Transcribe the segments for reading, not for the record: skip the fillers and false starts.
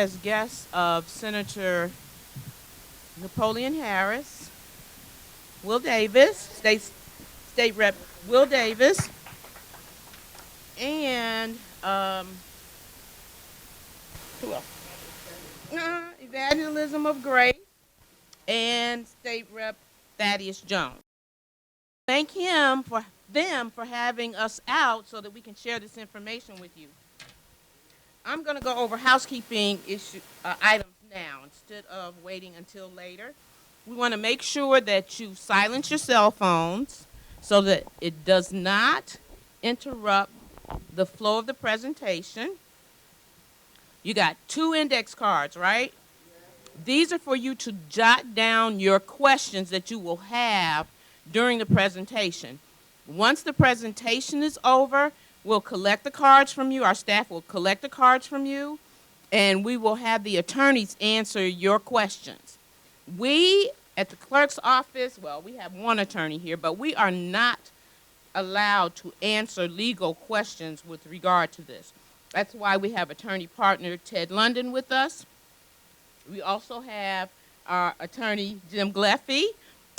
as guests of Senator Napoleon Harris, Will Davis, State Rep Will Davis, and who else? Evangelism of Grace, and State Rep Thaddeus Jones. Thank them for having us out so that we can share this information with you. I'm going to go over housekeeping items now instead of waiting until later. We want to make sure that you silence your cell phones so that it does not interrupt the flow of the presentation. You got 2 index cards, right? These are for you to jot down your questions that you will have during the presentation. Once the presentation is over, we'll collect the cards from you. Our staff will collect the cards from you, and we will have the attorneys answer your questions. We, at the clerk's office, well, we have one attorney here, but we are not allowed to answer legal questions with regard to this. That's why we have attorney partner Ted London with us. We also have our attorney Jim Gleffy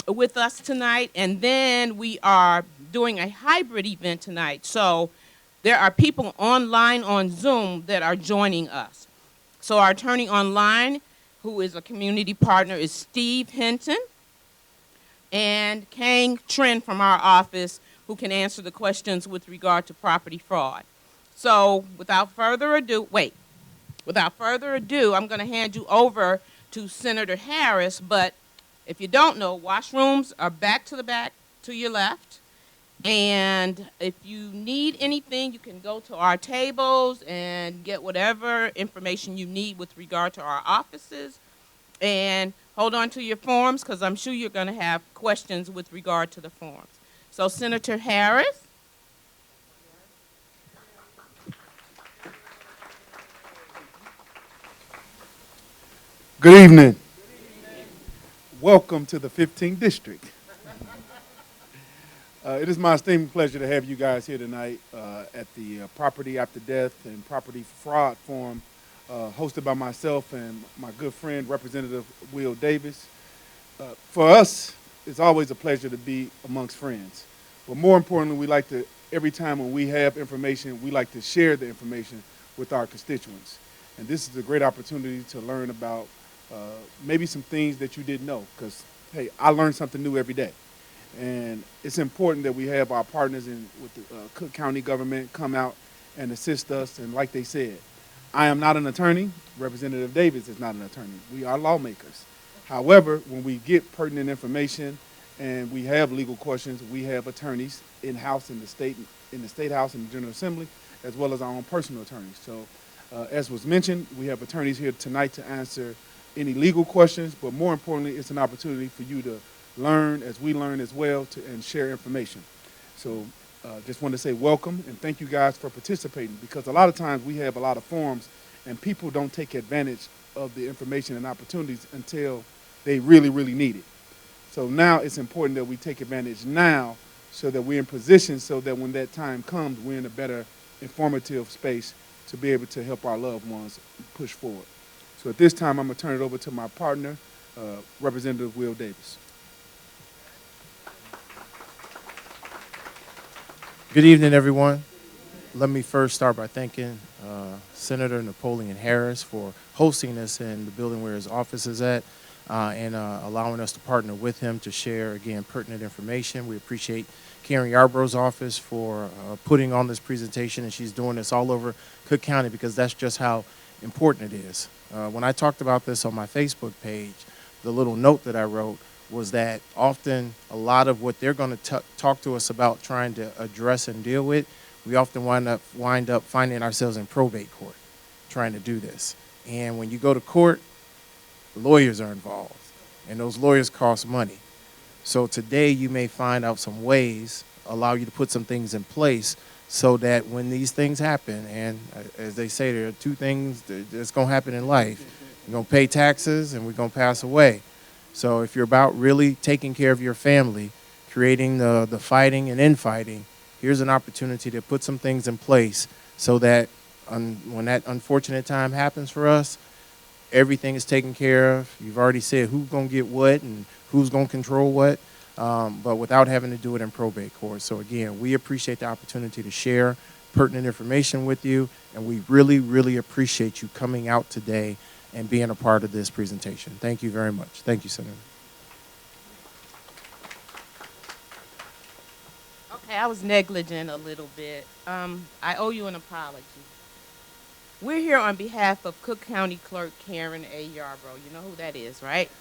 with us tonight, and then we are doing a hybrid event tonight. So there are people online on Zoom that are joining us. So our attorney online, who is a community partner, is Steve Hinton, and Kang Trin from our office, who can answer the questions with regard to property fraud. So without further ado, I'm going to hand you over to Senator Harris, but if you don't know, washrooms are back to your left. And if you need anything, you can go to our tables and get whatever information you need with regard to our offices. And hold on to your forms, because I'm sure you're going to have questions with regard to the forms. So, Senator Harris. Good evening. Welcome to the 15th District. It is my esteemed pleasure to have you guys here tonight at the Property After Death and Property Fraud Forum hosted by myself and my good friend, Representative Will Davis. For us, it's always a pleasure to be amongst friends. But more importantly, we like to, every time when we have information, we like to share the information with our constituents. And this is a great opportunity to learn about maybe some things that you didn't know, because, hey, I learn something new every day. And it's important that we have our partners with the Cook County government come out and assist us. And like they said, I am not an attorney. Representative Davis is not an attorney. We are lawmakers. However, when we get pertinent information and we have legal questions, we have attorneys in-house in the state house and the General Assembly, as well as our own personal attorneys. So as was mentioned, we have attorneys here tonight to answer any legal questions, but more importantly, it's an opportunity for you to learn as we learn as well and share information. So just want to say welcome and thank you guys for participating, because a lot of times we have a lot of forums and people don't take advantage of the information and opportunities until they really, really need it. So now it's important that we take advantage now so that we're in position so that when that time comes, we're in a better informative space to be able to help our loved ones push forward. So at this time, I'm going to turn it over to my partner, Representative Will Davis. Good evening, everyone. Let me first start by thanking Senator Napoleon Harris for hosting us in the building where his office is at and allowing us to partner with him to share, again, pertinent information. We appreciate Karen Yarborough's office for putting on this presentation, and she's doing this all over Cook County because that's just how important it is. When I talked about this on my Facebook page, the little note that I wrote was that often a lot of what they're going to talk to us about trying to address and deal with, we often wind up finding ourselves in probate court trying to do this. And when you go to court, lawyers are involved, and those lawyers cost money. So today you may find out some ways, allow you to put some things in place so that when these things happen, and as they say, there are 2 things that's going to happen in life. You're going to pay taxes and we're going to pass away. So if you're about really taking care of your family, creating the fighting and infighting, here's an opportunity to put some things in place so that when that unfortunate time happens for us, everything is taken care of. You've already said who's going to get what and who's going to control what, but without having to do it in probate court. So again, we appreciate the opportunity to share pertinent information with you, and we really, really appreciate you coming out today and being a part of this presentation. Thank you very much. Thank you, Senator. Okay, I was negligent a little bit. I owe you an apology. We're here on behalf of Cook County Clerk Karen A. Yarbrough. You know who that is, right?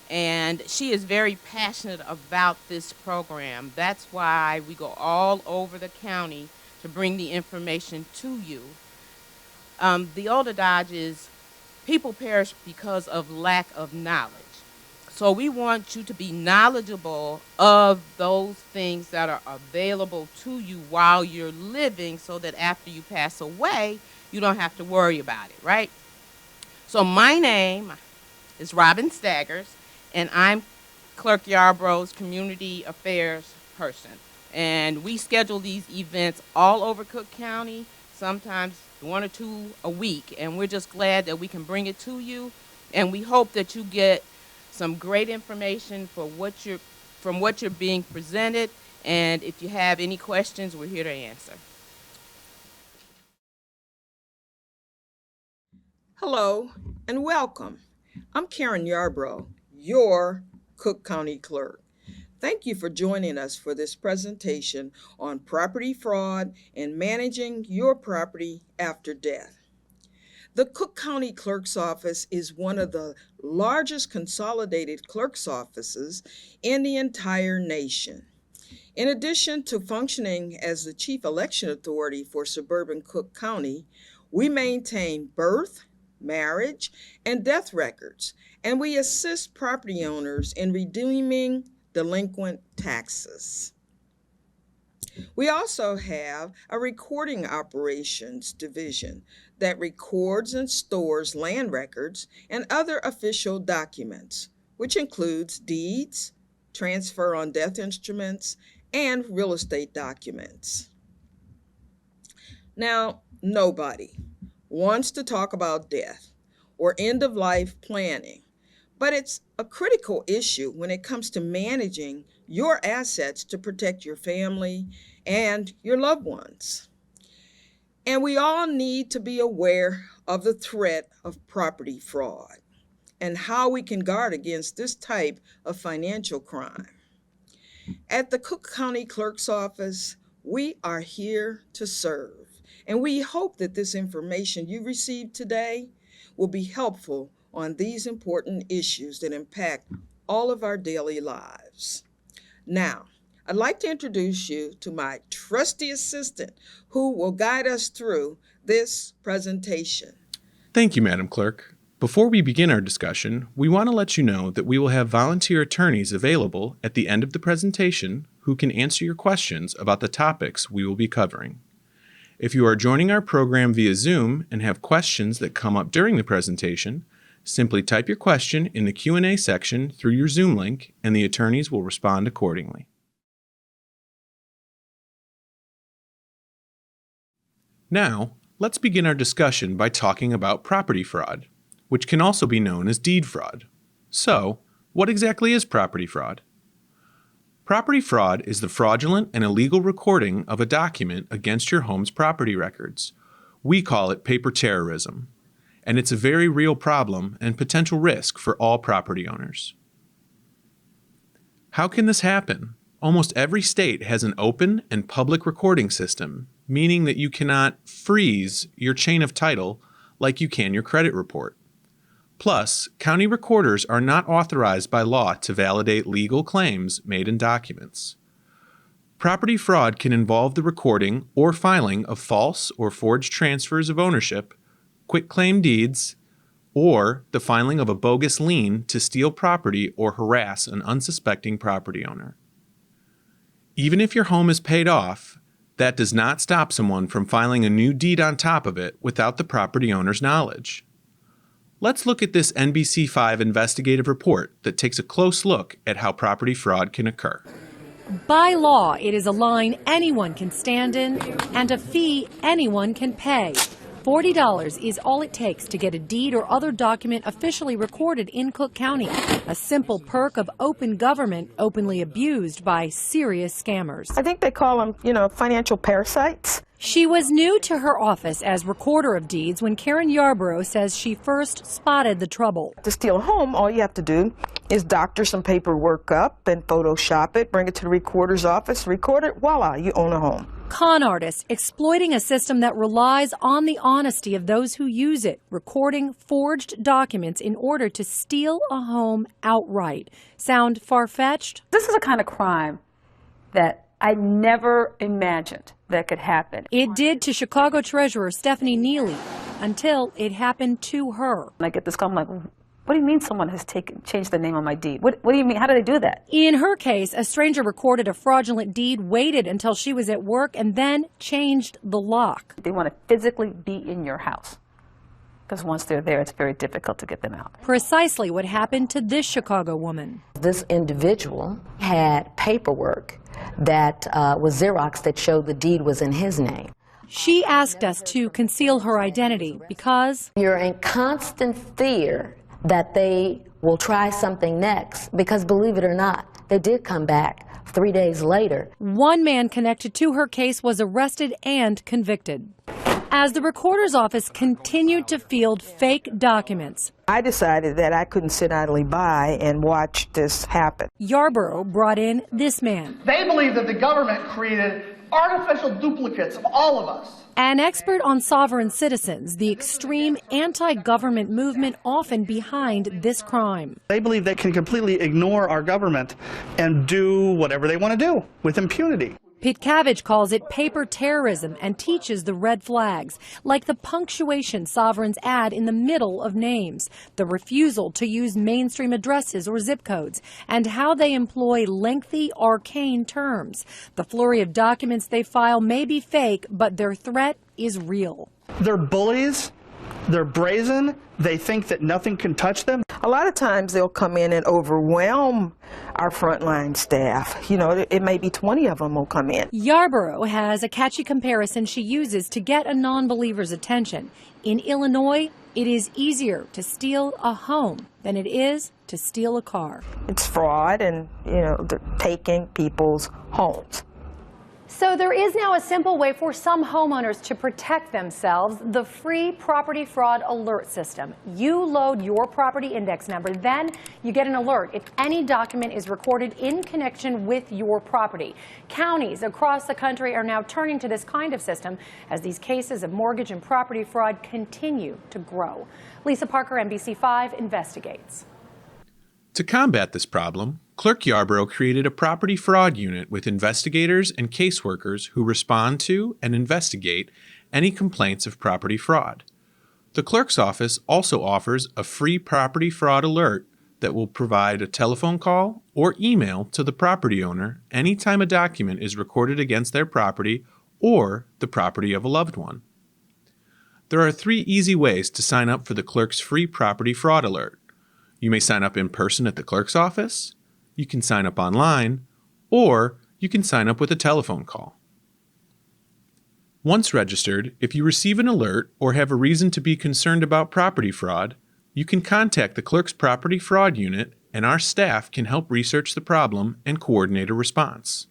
And she is very passionate about this program. That's why we go all over the county to bring the information to you. The old adage is people perish because of lack of knowledge. So we want you to be knowledgeable of those things that are available to you while you're living, so that after you pass away, you don't have to worry about it, right? So my name is Robin Staggers, and I'm Clerk Yarbrough's community affairs person. And we schedule these events all over Cook County, sometimes 1 or 2 a week. And we're just glad that we can bring it to you. And we hope that you get some great information from what you're being presented. And if you have any questions, we're here to answer. Hello and welcome. I'm Karen Yarbrough, your Cook County Clerk. Thank you for joining us for this presentation on property fraud and managing your property after death. The Cook County Clerk's Office is one of the largest consolidated clerk's offices in the entire nation. In addition to functioning as the chief election authority for suburban Cook County, we maintain birth, marriage, and death records, and we assist property owners in redeeming delinquent taxes. We also have a recording operations division that records and stores land records and other official documents, which includes deeds, transfer on death instruments, and real estate documents. Now, nobody wants to talk about death or end-of-life planning, but it's a critical issue when it comes to managing your assets to protect your family and your loved ones. And we all need to be aware of the threat of property fraud and how we can guard against this type of financial crime. At the Cook County Clerk's Office, we are here to serve, and we hope that this information you received today will be helpful on these important issues that impact all of our daily lives. Now, I'd like to introduce you to my trusty assistant who will guide us through this presentation. Thank you, Madam Clerk. Before we begin our discussion, we want to let you know that we will have volunteer attorneys available at the end of the presentation who can answer your questions about the topics we will be covering. If you are joining our program via Zoom and have questions that come up during the presentation, simply type your question in the Q&A section through your Zoom link, and the attorneys will respond accordingly. Now, let's begin our discussion by talking about property fraud, which can also be known as deed fraud. So, what exactly is property fraud? Property fraud is the fraudulent and illegal recording of a document against your home's property records. We call it paper terrorism, and it's a very real problem and potential risk for all property owners. How can this happen? Almost every state has an open and public recording system, meaning that you cannot freeze your chain of title like you can your credit report. Plus, county recorders are not authorized by law to validate legal claims made in documents. Property fraud can involve the recording or filing of false or forged transfers of ownership, quitclaim deeds, or the filing of a bogus lien to steal property or harass an unsuspecting property owner. Even if your home is paid off, that does not stop someone from filing a new deed on top of it without the property owner's knowledge. Let's look at this NBC5 investigative report that takes a close look at how property fraud can occur. By law, it is a line anyone can stand in and a fee anyone can pay. $40 is all it takes to get a deed or other document officially recorded in Cook County. A simple perk of open government openly abused by serious scammers. I think they call them, financial parasites. She was new to her office as recorder of deeds when Karen Yarborough says she first spotted the trouble. To steal a home, all you have to do is doctor some paperwork up and Photoshop it, bring it to the recorder's office, record it, voila, you own a home. Con artists exploiting a system that relies on the honesty of those who use it, recording forged documents in order to steal a home outright. Sound far-fetched? This is a kind of crime that I never imagined that could happen. It did to Chicago Treasurer Stephanie Neely until it happened to her. I get this call, I'm like, what do you mean someone has changed the name on my deed? What do you mean? How do they do that? In her case, a stranger recorded a fraudulent deed, waited until she was at work, and then changed the lock. They want to physically be in your house, because once they're there, it's very difficult to get them out. Precisely what happened to this Chicago woman. This individual had paperwork that was Xerox that showed the deed was in his name. She asked us to conceal her identity because You're in constant fear that they will try something next, because believe it or not, they did come back 3 days later. one man connected to her case was arrested and convicted. As the recorder's office continued to field fake documents, I decided that I couldn't sit idly by and watch this happen. Yarborough brought in this man, They believe that the government created artificial duplicates of all of us. an expert on sovereign citizens, the extreme anti-government movement often behind this crime. They believe they can completely ignore our government and do whatever they want to do with impunity. Pitcavage calls it paper terrorism and teaches the red flags, like the punctuation sovereigns add in the middle of names, the refusal to use mainstream addresses or zip codes, and how they employ lengthy, arcane terms. The flurry of documents they file may be fake, but their threat is real. They're bullies. They're brazen. They think that nothing can touch them. A lot of times they'll come in and overwhelm our frontline staff. It may be 20 of them will come in. Yarborough has a catchy comparison she uses to get a non-believer's attention. In Illinois, it is easier to steal a home than it is to steal a car. It's fraud and, they're taking people's homes. So there is now a simple way for some homeowners to protect themselves, the free property fraud alert system. You load your property index number, then you get an alert if any document is recorded in connection with your property. Counties across the country are now turning to this kind of system as these cases of mortgage and property fraud continue to grow. Lisa Parker, NBC5, investigates. To combat this problem, Clerk Yarborough created a property fraud unit with investigators and caseworkers who respond to and investigate any complaints of property fraud. The clerk's office also offers a free property fraud alert that will provide a telephone call or email to the property owner anytime a document is recorded against their property or the property of a loved one. There are 3 easy ways to sign up for the clerk's free property fraud alert. You may sign up in person at the clerk's office, you can sign up online, or you can sign up with a telephone call. Once registered, if you receive an alert or have a reason to be concerned about property fraud, you can contact the clerk's property fraud unit and our staff can help research the problem and coordinate a response.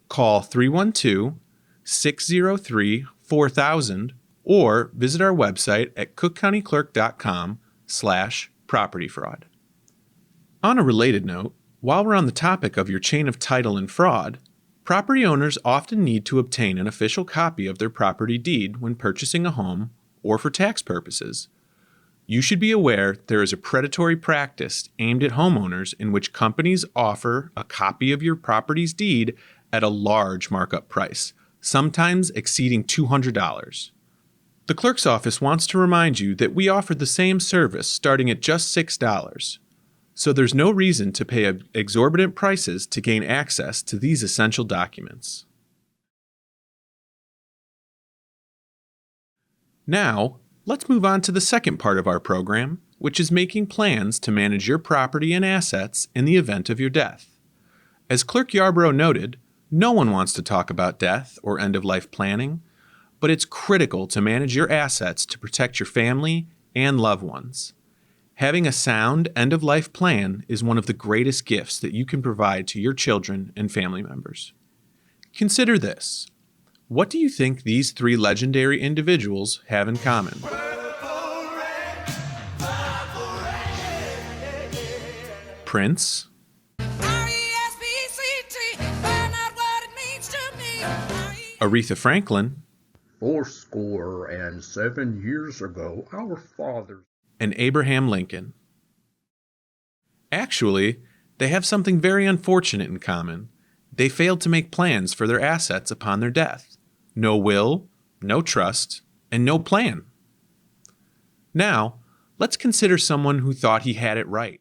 Call 312-603-4000 or visit our website at cookcountyclerk.com/property fraud. On a related note, while we're on the topic of your chain of title and fraud, property owners often need to obtain an official copy of their property deed when purchasing a home or for tax purposes. You should be aware there is a predatory practice aimed at homeowners in which companies offer a copy of your property's deed at a large markup price, sometimes exceeding $200. The clerk's office wants to remind you that we offer the same service starting at just $6. So there's no reason to pay exorbitant prices to gain access to these essential documents. Now, let's move on to the second part of our program, which is making plans to manage your property and assets in the event of your death. As Clerk Yarborough noted, no one wants to talk about death or end-of-life planning, but it's critical to manage your assets to protect your family and loved ones. Having a sound end-of-life plan is one of the greatest gifts that you can provide to your children and family members. Consider this. What do you think these three legendary individuals have in common? Prince, Aretha Franklin, 87 years ago, our fathers. and Abraham Lincoln. Actually, they have something very unfortunate in common. They failed to make plans for their assets upon their death. No will, no trust, and no plan. Now, let's consider someone who thought he had it right.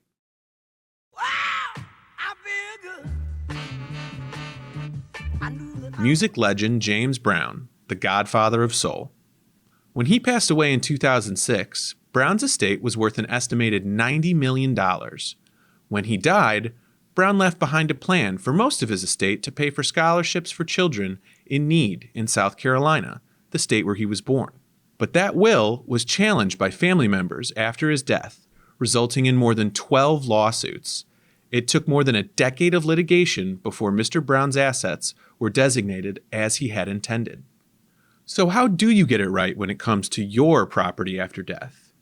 Music legend James Brown, the godfather of soul. When he passed away in 2006, Brown's estate was worth an estimated $90 million. When he died, Brown left behind a plan for most of his estate to pay for scholarships for children in need in South Carolina, the state where he was born. But that will was challenged by family members after his death, resulting in more than 12 lawsuits. It took more than a decade of litigation before Mr. Brown's assets were designated as he had intended. So how do you get it right when it comes to your property after death?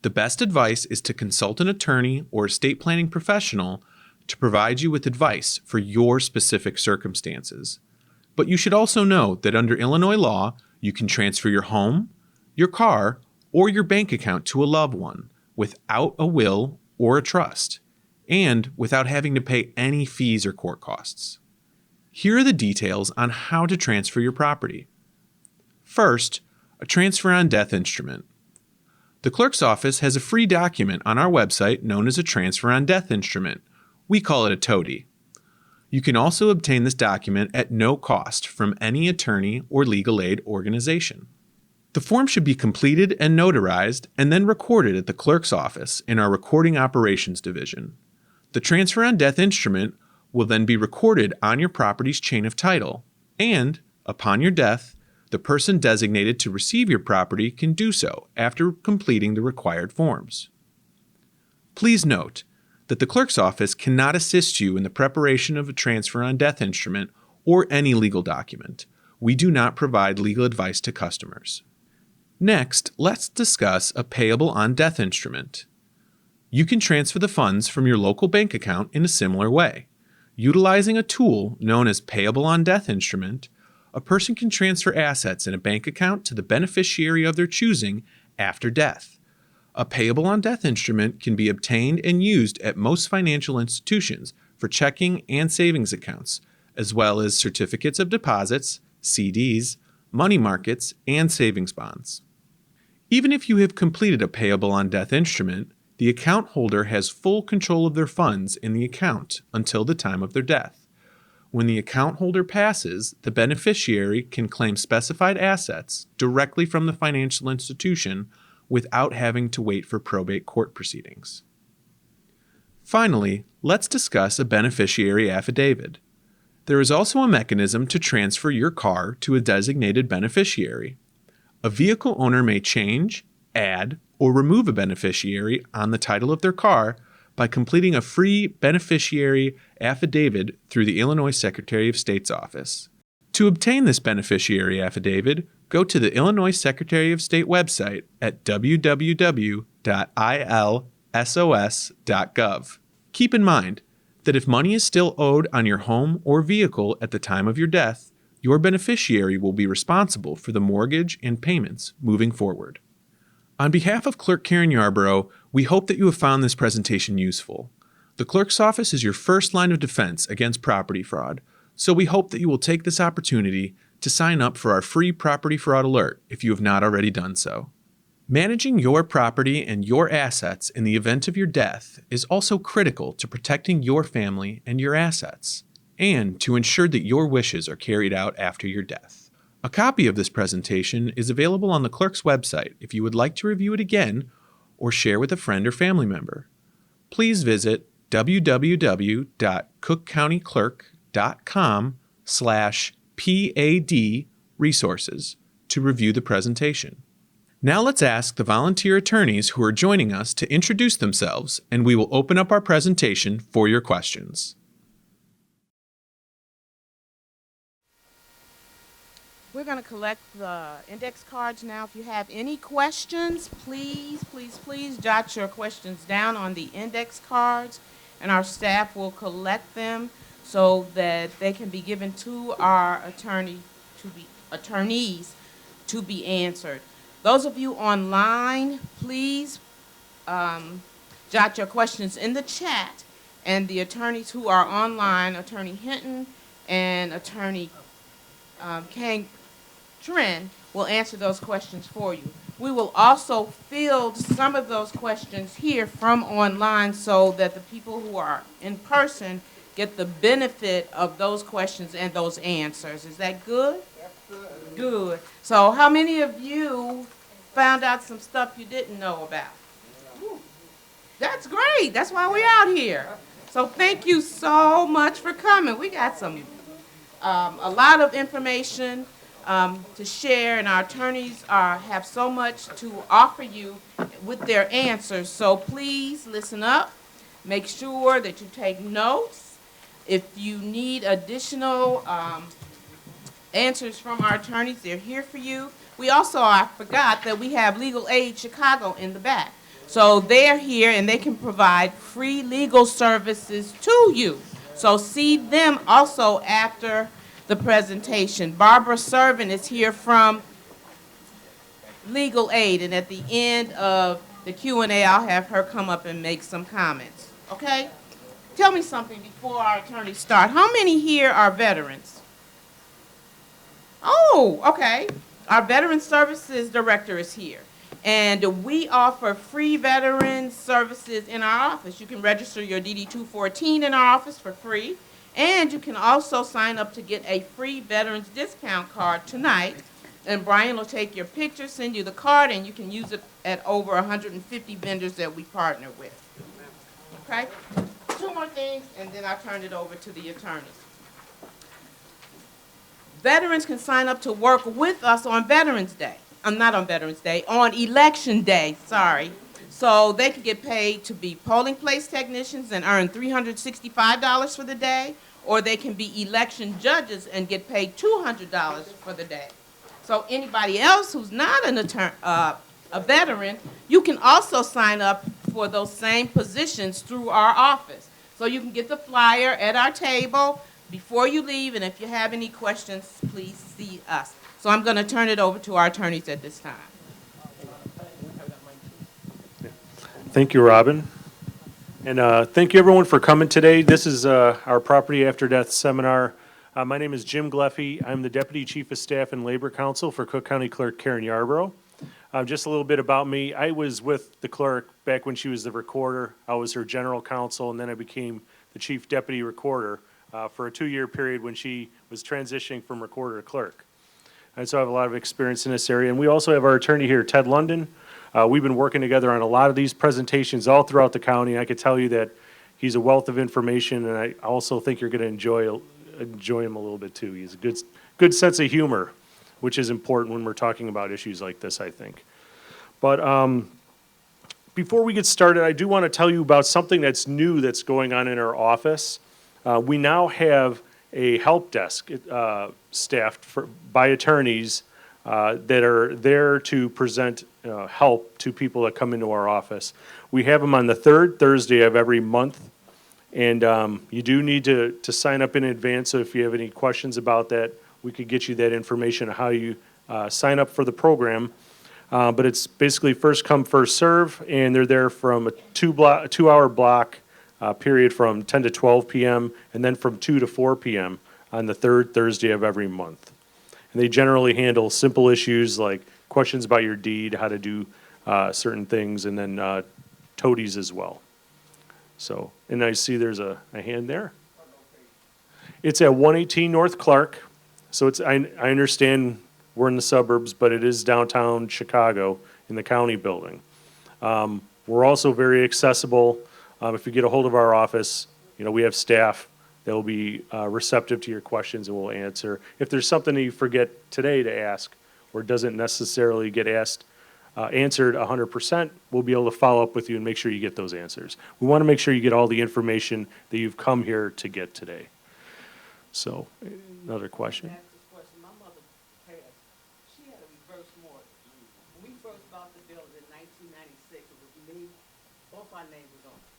The best advice is to consult an attorney or estate planning professional to provide you with advice for your specific circumstances. But you should also know that under Illinois law, you can transfer your home, your car, or your bank account to a loved one without a will or a trust, and without having to pay any fees or court costs. Here are the details on how to transfer your property. First, a transfer on death instrument. The clerk's office has a free document on our website known as a transfer on death instrument. We call it a TODI. You can also obtain this document at no cost from any attorney or legal aid organization. The form should be completed and notarized and then recorded at the clerk's office in our recording operations division. The transfer on death instrument will then be recorded on your property's chain of title, and, upon your death, the person designated to receive your property can do so after completing the required forms. Please note that the clerk's office cannot assist you in the preparation of a transfer on death instrument or any legal document. We do not provide legal advice to customers. Next, let's discuss a payable on death instrument. You can transfer the funds from your local bank account in a similar way. Utilizing a tool known as payable on death instrument, a person can transfer assets in a bank account to the beneficiary of their choosing after death. A payable on death instrument can be obtained and used at most financial institutions for checking and savings accounts, as well as certificates of deposits, CDs, money markets, and savings bonds. Even if you have completed a payable on death instrument, the account holder has full control of their funds in the account until the time of their death. When the account holder passes, the beneficiary can claim specified assets directly from the financial institution without having to wait for probate court proceedings. Finally, let's discuss a beneficiary affidavit. There is also a mechanism to transfer your car to a designated beneficiary. A vehicle owner may change, add, or remove a beneficiary on the title of their car by completing a free beneficiary affidavit through the Illinois Secretary of State's office. To obtain this beneficiary affidavit, go to the Illinois Secretary of State website at www.ilsos.gov. Keep in mind that if money is still owed on your home or vehicle at the time of your death, your beneficiary will be responsible for the mortgage and payments moving forward. On behalf of Clerk Karen Yarborough, we hope that you have found this presentation useful. The clerk's office is your first line of defense against property fraud, so we hope that you will take this opportunity to sign up for our free property fraud alert if you have not already done so. Managing your property and your assets in the event of your death is also critical to protecting your family and your assets, and to ensure that your wishes are carried out after your death. A copy of this presentation is available on the clerk's website if you would like to review it again or share with a friend or family member. Please visit www.cookcountyclerk.com/PAD resources to review the presentation. Now let's ask the volunteer attorneys who are joining us to introduce themselves, and we will open up our presentation for your questions. We're going to collect the index cards now. If you have any questions, please jot your questions down on the index cards, and our staff will collect them so that they can be given to our attorneys to be answered. Those of you online, please jot your questions in the chat, and the attorneys who are online, Attorney Hinton and Attorney Kang Trin, will answer those questions for you. We will also field some of those questions here from online so that the people who are in person get the benefit of those questions and those answers. Is that good? That's good. Good. So how many of you found out some stuff you didn't know about? That's great. That's why we're out here. So thank you so much for coming. We got a lot of information to share, and our attorneys have so much to offer you with their answers. So please listen up. Make sure that you take notes. If you need additional answers from our attorneys, they're here for you. We also, I forgot that we have Legal Aid Chicago in the back. So they're here and they can provide free legal services to you. So see them also after the presentation. Barbara Servin is here from Legal Aid, and at the end of the Q&A, I'll have her come up and make some comments. Okay? Tell me something before our attorneys start. How many here are veterans? Oh, okay. Our Veteran Services Director is here. And we offer free veteran services in our office. You can register your DD-214 in our office for free. And you can also sign up to get a free veterans discount card tonight. And Brian will take your picture, send you the card, and you can use it at over 150 vendors that we partner with. Okay? Two more things, and then I'll turn it over to the attorneys. Veterans can sign up to work with us on Veterans Day. Not on Veterans Day, on Election Day, sorry. So they can get paid to be polling place technicians and earn $365 for the day, or they can be election judges and get paid $200 for the day. So anybody else who's not a veteran, you can also sign up for those same positions through our office. So you can get the flyer at our table before you leave, and if you have any questions, please see us. So I'm going to turn it over to our attorneys at this time. Thank you, Robin. And thank you, everyone, for coming today. This is our Property After Death seminar. My name is Jim Gleffy. I'm the Deputy Chief of Staff and Labor Counsel for Cook County Clerk Karen Yarbrough. Just a little bit about me. I was with the clerk back when she was the recorder. I was her general counsel, and then I became the Chief Deputy Recorder for a 2-year period when she was transitioning from recorder to clerk. And so I have a lot of experience in this area. And we also have our attorney here, Ted London. We've been working together on a lot of these presentations all throughout the county. I could tell you that he's a wealth of information, and I also think you're going to enjoy him a little bit too. He's a good sense of humor, which is important when we're talking about issues like this, I think. But before we get started, I do want to tell you about something that's new that's going on in our office. We now have a help desk staffed by attorneys that are there to present help to people that come into our office. We have them on the third Thursday of every month, and you do need to sign up in advance, so if you have any questions about that, we could get you that information on how you sign up for the program. But it's basically first come, first serve, and they're there from a 2-hour block period from 10 to 12 p.m. and then from 2 to 4 p.m. on the third Thursday of every month. And they generally handle simple issues like questions about your deed, how to do certain things, and then toadies as well. So, and I see there's a hand there. It's at 118 North Clark. So it's, I understand we're in the suburbs, but it is downtown Chicago in the county building. We're also very accessible. If you get a hold of our office, you know, we have staff that will be receptive to your questions and will answer. If there's something that you forget today to ask, or doesn't necessarily get answered 100%, we'll be able to follow up with you and make sure you get those answers. We want to make sure you get all the information that you've come here to get today. So, another question? My mother passed. She had a reverse mortgage. When we first bought the building in 1996, it was me, both our names was on it.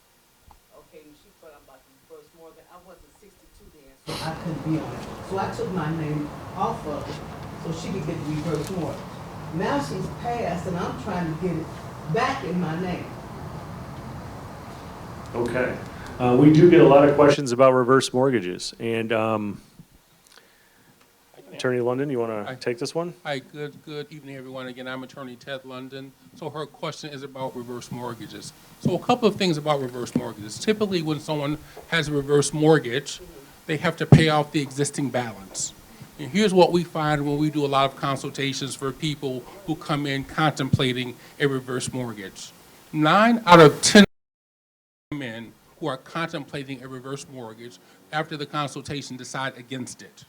Okay, and she thought about the reverse mortgage. I wasn't 62 then, so I couldn't be on it. So I took my name off of it so she could get the reverse mortgage. Now she's passed, and I'm trying to get it back in my name. Okay. We do get a lot of questions about reverse mortgages. And Attorney London, you want to take this one? Hi, good evening, everyone. Again, I'm Attorney Ted London. So her question is about reverse mortgages. So a couple of things about reverse mortgages. Typically, when someone has a reverse mortgage, they have to pay off the existing balance. And here's what we find when we do a lot of consultations for people who come in contemplating a reverse mortgage. 9 out of 10 men who are contemplating a reverse mortgage after the consultation decide against it.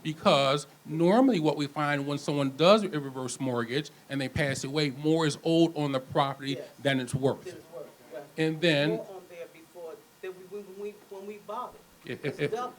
Because normally what we find when someone does a reverse mortgage and they pass away, more is owed on the property than it's worth. And then More on there before than when we bought it. It's double.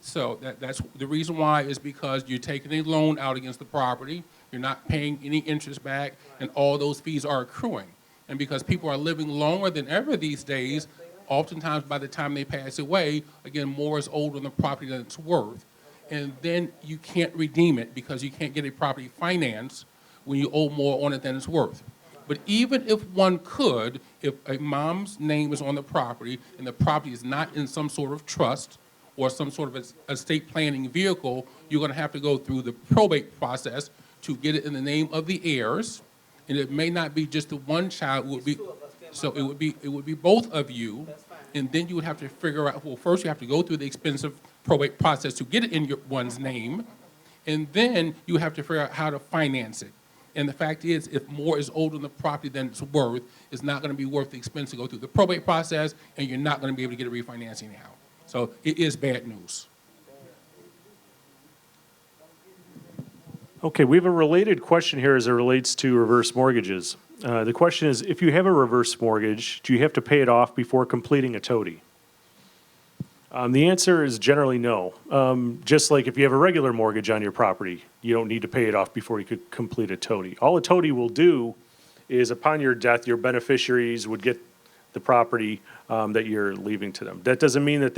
So that's the reason why is because you're taking a loan out against the property, you're not paying any interest back, and all those fees are accruing. And because people are living longer than ever these days, oftentimes by the time they pass away, again, more is owed on the property than it's worth. And then you can't redeem it because you can't get a property financed when you owe more on it than it's worth. But even if one could, if a mom's name is on the property and the property is not in some sort of trust or some sort of estate planning vehicle, you're going to have to go through the probate process to get it in the name of the heirs. And it may not be just the one child, it would be both of you. And then you would have to figure out, well, first you have to go through the expensive probate process to get it in one's name, and then you have to figure out how to finance it. And the fact is, if more is owed on the property than it's worth, it's not going to be worth the expense to go through the probate process, and you're not going to be able to get a refinancing anyhow. So it is bad news. Okay, we have a related question here as it relates to reverse mortgages. The question is, if you have a reverse mortgage, do you have to pay it off before completing a TOTI? The answer is generally no. Just like if you have a regular mortgage on your property, you don't need to pay it off before you could complete a TOTI. All a TOTI will do is upon your death, your beneficiaries would get the property that you're leaving to them. That doesn't mean that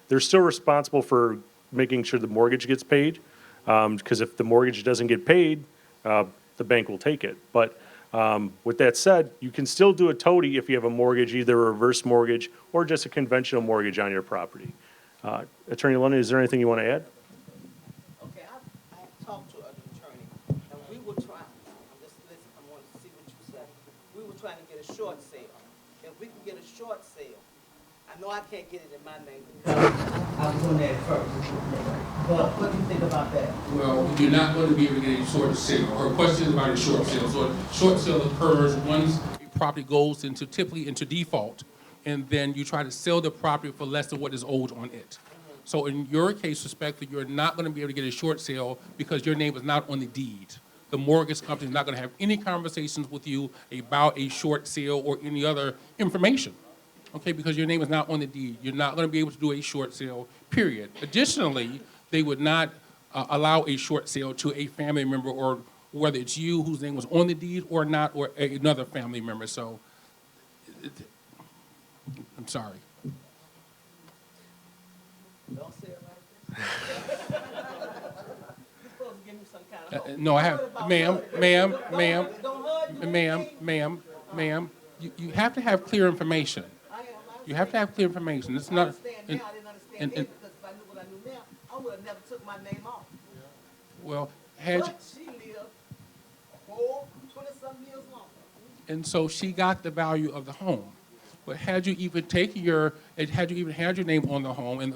they're still responsible for making sure the mortgage gets paid, because if the mortgage doesn't get paid, the bank will take it. But with that said, you can still do a TOTI if you have a mortgage, either a reverse mortgage or just a conventional mortgage on your property. Attorney London, is there anything you want to add? Okay, I talked to an attorney, and we were trying, I'm just listening, I want to see what you say. We were trying to get a short sale. If we can get a short sale, I know I can't get it in my name because I was doing that first. But what do you think about that? Well, you're not going to be able to get a short sale. Her question is about a short sale. So a short sale occurs once a property goes typically into default, and then you try to sell the property for less than what is owed on it. So in your case, respectfully, you're not going to be able to get a short sale because your name is not on the deed. The mortgage company is not going to have any conversations with you about a short sale or any other information. Okay, because your name is not on the deed. You're not going to be able to do a short sale, period. Additionally, they would not allow a short sale to a family member, or whether it's you whose name was on the deed or not, or another family member. So, I'm sorry. Don't say it like this. You're supposed to give me some kind of hope. No, I have, ma'am, you have to have clear information. You have to have clear information. It's not. I didn't understand then, because if I knew what I knew now, I would have never took my name off. Well, But she lived a whole 20-something years longer. and so she got the value of the home. But had you even had your name on the home and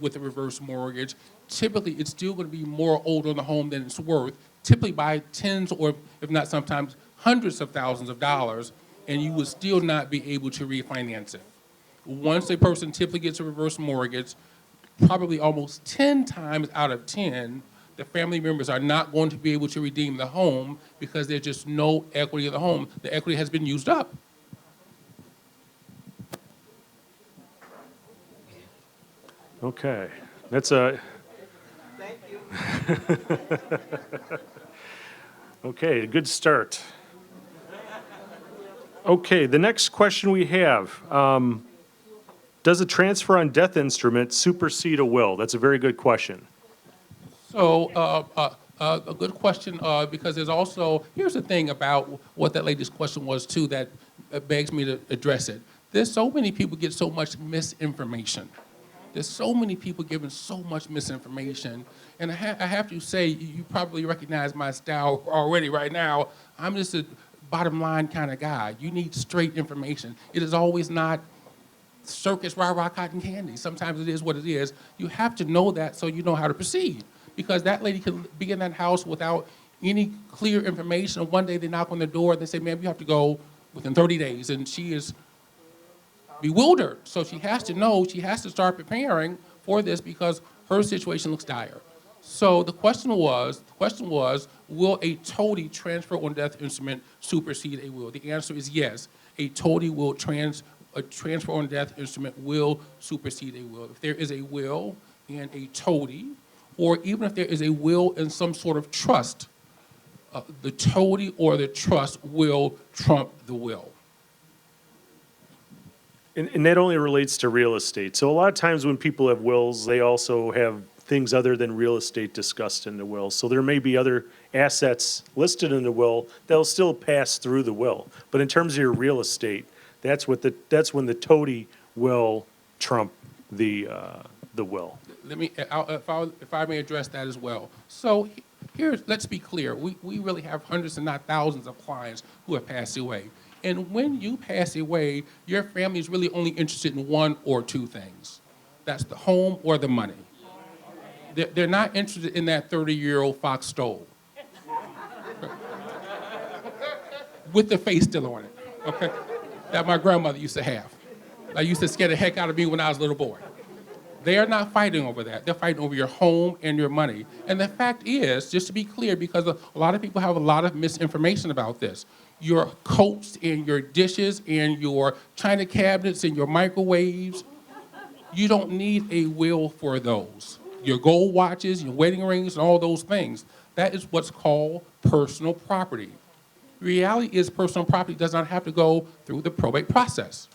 with a reverse mortgage, typically it's still going to be more owed on the home than it's worth, typically by tens or if not sometimes hundreds of thousands of dollars, and you would still not be able to refinance it. Once a person typically gets a reverse mortgage, probably almost 10 times out of 10, the family members are not going to be able to redeem the home because there's just no equity in the home. The equity has been used up. Okay, that's a. Thank you. Okay, a good start. Okay, the next question we have, does a transfer on death instrument supersede a will? That's a very good question. So a good question because there's also, here's the thing about what that lady's question was too that begs me to address it. There's so many people get so much misinformation. There's so many people giving so much misinformation. And I have to say, you probably recognize my style already right now. I'm just a bottom line kind of guy. You need straight information. It is always not circus, rah-rah, cotton candy. Sometimes it is what it is. You have to know that so you know how to proceed. Because that lady can be in that house without any clear information. And one day they knock on the door and they say, ma'am, you have to go within 30 days. And she is bewildered. So she has to know, she has to start preparing for this because her situation looks dire. So the question was, will a toady transfer on death instrument supersede a will? The answer is yes. A toady will a transfer on death instrument will supersede a will. If there is a will and a toady, or even if there is a will in some sort of trust, the toady or the trust will trump the will. And that only relates to real estate. So a lot of times when people have wills, they also have things other than real estate discussed in the will. So there may be other assets listed in the will that'll still pass through the will. But in terms of your real estate, that's when the toady will trump the will. Let me, if I may address that as well. So let's be clear. We really have hundreds and not thousands of clients who have passed away. And when you pass away, your family is really only interested in one or two things. That's the home or the money. They're not interested in that 30-year-old Fox stove with the face still on it, okay? That my grandmother used to have. That used to scare the heck out of me when I was a little boy. They are not fighting over that. They're fighting over your home and your money. And the fact is, just to be clear, because a lot of people have a lot of misinformation about this, your coats and your dishes and your china cabinets and your microwaves, you don't need a will for those. Your gold watches, your wedding rings, and all those things. That is what's called personal property. The reality is personal property does not have to go through the probate process.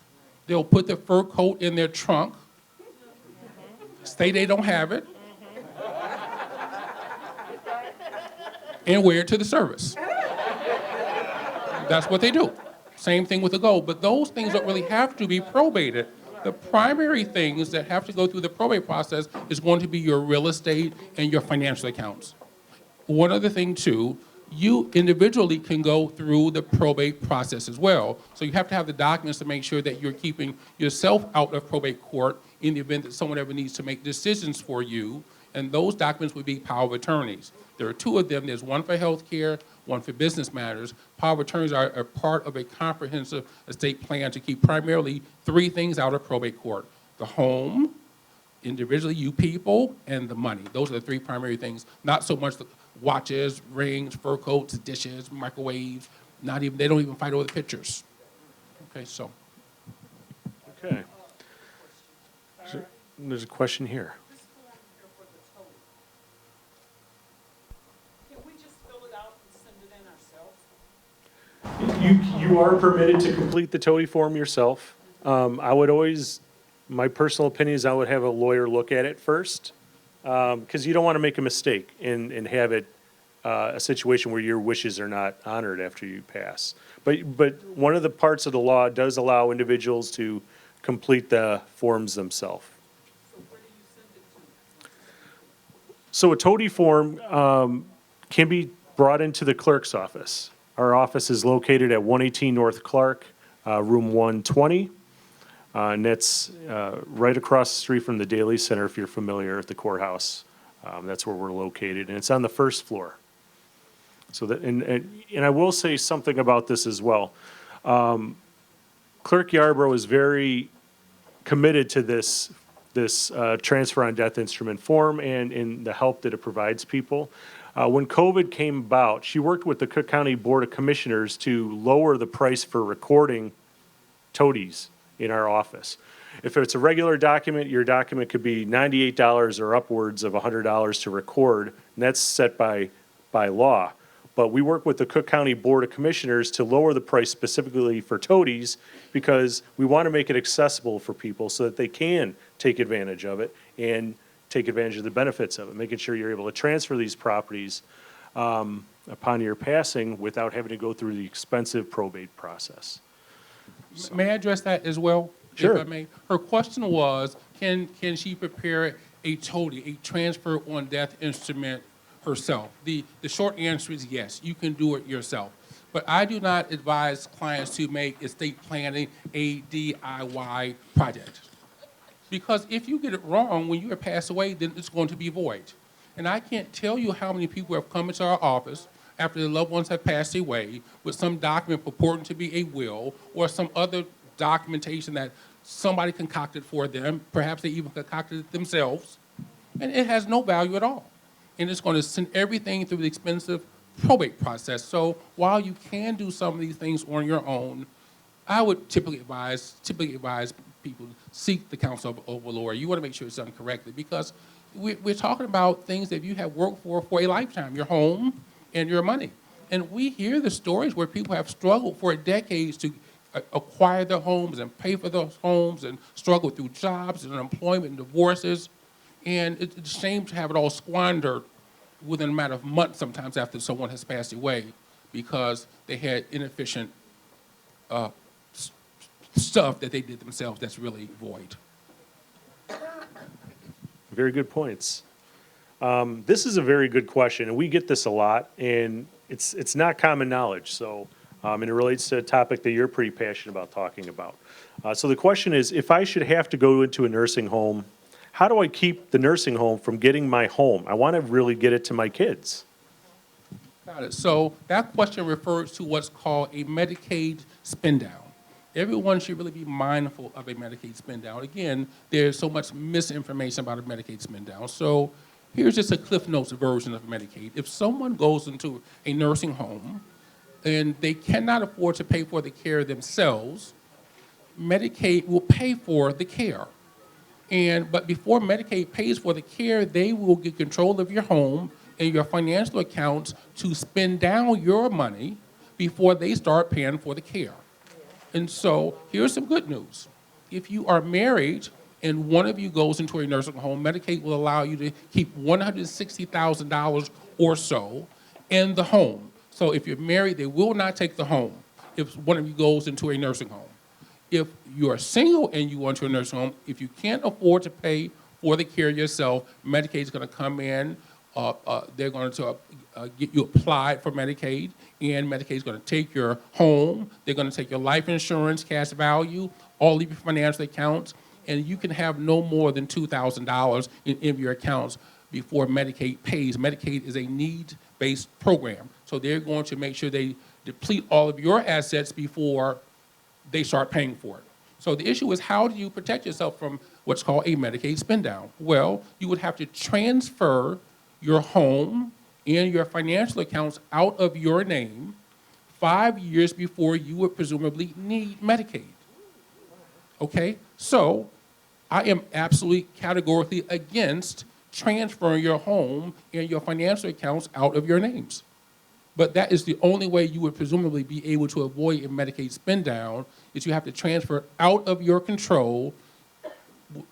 They'll put the fur coat in their trunk, say they don't have it, and wear it to the service. That's what they do. Same thing with the gold. But those things don't really have to be probated. The primary things that have to go through the probate process is going to be your real estate and your financial accounts. One other thing, too, you individually can go through the probate process as well. So you have to have the documents to make sure that you're keeping yourself out of probate court in the event that someone ever needs to make decisions for you. And those documents would be power of attorneys. There are two of them. There's one for health care, one for business matters. Power of attorneys are a part of a comprehensive estate plan to keep primarily three things out of probate court: the home, individually you people, and the money. Those are the three primary things. Not so much the watches, rings, fur coats, dishes, microwaves. They don't even fight over the pictures. Okay, so. Okay. There's a question here. You are permitted to complete the toady form yourself. I would always, my personal opinion is I would have a lawyer look at it first, because you don't want to make a mistake and have it a situation where your wishes are not honored after you pass. But one of the parts of the law does allow individuals to complete the forms themselves. So a toady form can be brought into the clerk's office. Our office is located at 118 North Clark, room 120. And that's right across the street from the Daily Center, if you're familiar, at the courthouse. That's where we're located, and it's on the first floor. So that, and I will say something about this as well. Clerk Yarbrough is very committed to this this transfer on death instrument form and in the help that it provides people. When COVID came about, she worked with the Cook County Board of Commissioners to lower the price for recording toadies in our office. If it's a regular document, your document could be $98 or upwards of $100 to record, and that's set by law. But we work with the Cook County Board of Commissioners to lower the price specifically for toadies because we want to make it accessible for people so that they can take advantage of it and take advantage of the benefits of it, making sure you're able to transfer these properties upon your passing without having to go through the expensive probate process. So. May I address that as well? Sure. If I may. Her question was, can she prepare a toady, a transfer on death instrument herself? The short answer is yes, you can do it yourself. But I do not advise clients to make estate planning a DIY project. Because if you get it wrong when you are passed away, then it's going to be void. And I can't tell you how many people have come into our office after their loved ones have passed away with some document purporting to be a will or some other documentation that somebody concocted for them. Perhaps they even concocted it themselves. And it has no value at all. And it's going to send everything through the expensive probate process. So while you can do some of these things on your own, I would typically advise people to seek the counsel of a lawyer. You want to make sure it's done correctly because we're talking about things that you have worked for a lifetime, your home and your money. And we hear the stories where people have struggled for decades to acquire their homes and pay for those homes and struggle through jobs and unemployment and divorces. And it's a shame to have it all squandered within a matter of months sometimes after someone has passed away because they had inefficient stuff that they did themselves that's really void. Very good points. This is a very good question, and we get this a lot, and it's not common knowledge. So, and it relates to a topic that you're pretty passionate about talking about. So the question is, if I should have to go into a nursing home, how do I keep the nursing home from getting my home? I want to really get it to my kids. Got it. So that question refers to what's called a Medicaid spin down. Everyone should really be mindful of a Medicaid spin down. Again, there's so much misinformation about a Medicaid spin down. So here's just a Cliff Notes version of Medicaid. If someone goes into a nursing home and they cannot afford to pay for the care themselves, Medicaid will pay for the care. But before Medicaid pays for the care, they will get control of your home and your financial accounts to spend down your money before they start paying for the care. And so here's some good news. If you are married and one of you goes into a nursing home, Medicaid will allow you to keep $160,000 or so in the home. So if you're married, they will not take the home if one of you goes into a nursing home. If you're single and you go into a nursing home, if you can't afford to pay for the care yourself, Medicaid is going to come in. They're going to get you applied for Medicaid, and Medicaid is going to take your home. They're going to take your life insurance, cash value, all of your financial accounts, and you can have no more than $2,000 in your accounts before Medicaid pays. Medicaid is a need-based program, so they're going to make sure they deplete all of your assets before they start paying for it. So the issue is, how do you protect yourself from what's called a Medicaid spin down? Well, you would have to transfer your home and your financial accounts out of your name 5 years before you would presumably need Medicaid. Okay? So I am absolutely categorically against transferring your home and your financial accounts out of your names. But that is the only way you would presumably be able to avoid a Medicaid spin down, is you have to transfer it out of your control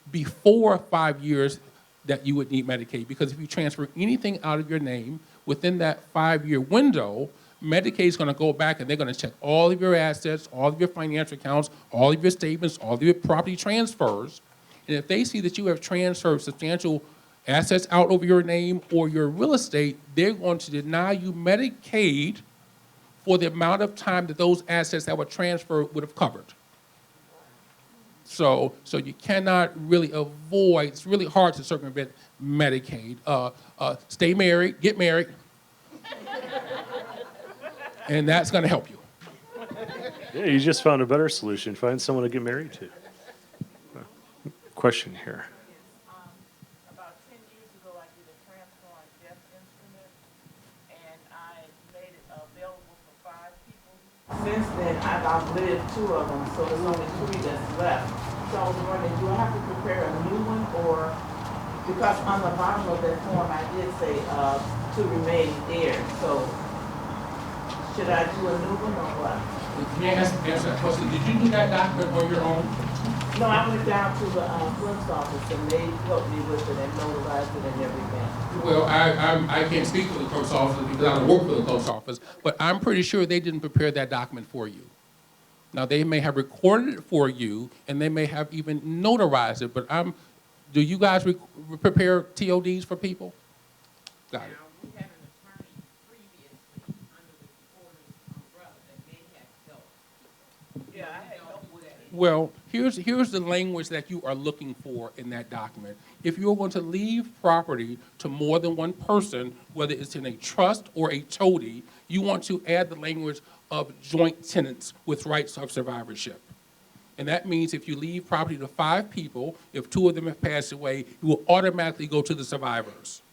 before 5 years that you would need Medicaid. Because if you transfer anything out of your name within that 5-year window, Medicaid is going to go back and they're going to check all of your assets, all of your financial accounts, all of your statements, all of your property transfers. And if they see that you have transferred substantial assets out over your name or your real estate, they're going to deny you Medicaid for the amount of time that those assets that were transferred would have covered. So you cannot really avoid, it's really hard to circumvent Medicaid. Stay married, get married, and that's going to help you. Yeah, you just found a better solution. Find someone to get married to. Question here. since then, I've outlived 2 of them, so there's only 3 that's left. So I was wondering, do I have to prepare a new one, or, because on the bottom of that form, I did say, to remain heirs, so should I do a new one or what? May I ask that question? Did you do that document on your own? No, I went down to the clerk's office and they helped me with it and notarized it and everything. Well, I can't speak for the clerk's office because I don't work for the clerk's office, but I'm pretty sure they didn't prepare that document for you. Now, they may have recorded it for you and they may have even notarized it, but do you guys prepare TODs for people? Got it. We had an attorney previously under the recorder's umbrella that may have helped. Yeah, I had help with that. Well, here's the language that you are looking for in that document. If you're going to leave property to more than one person, whether it's in a trust or a TODI, you want to add the language of joint tenants with rights of survivorship. And that means if you leave property to 5 people, if 2 of them have passed away, you will automatically go to the survivors.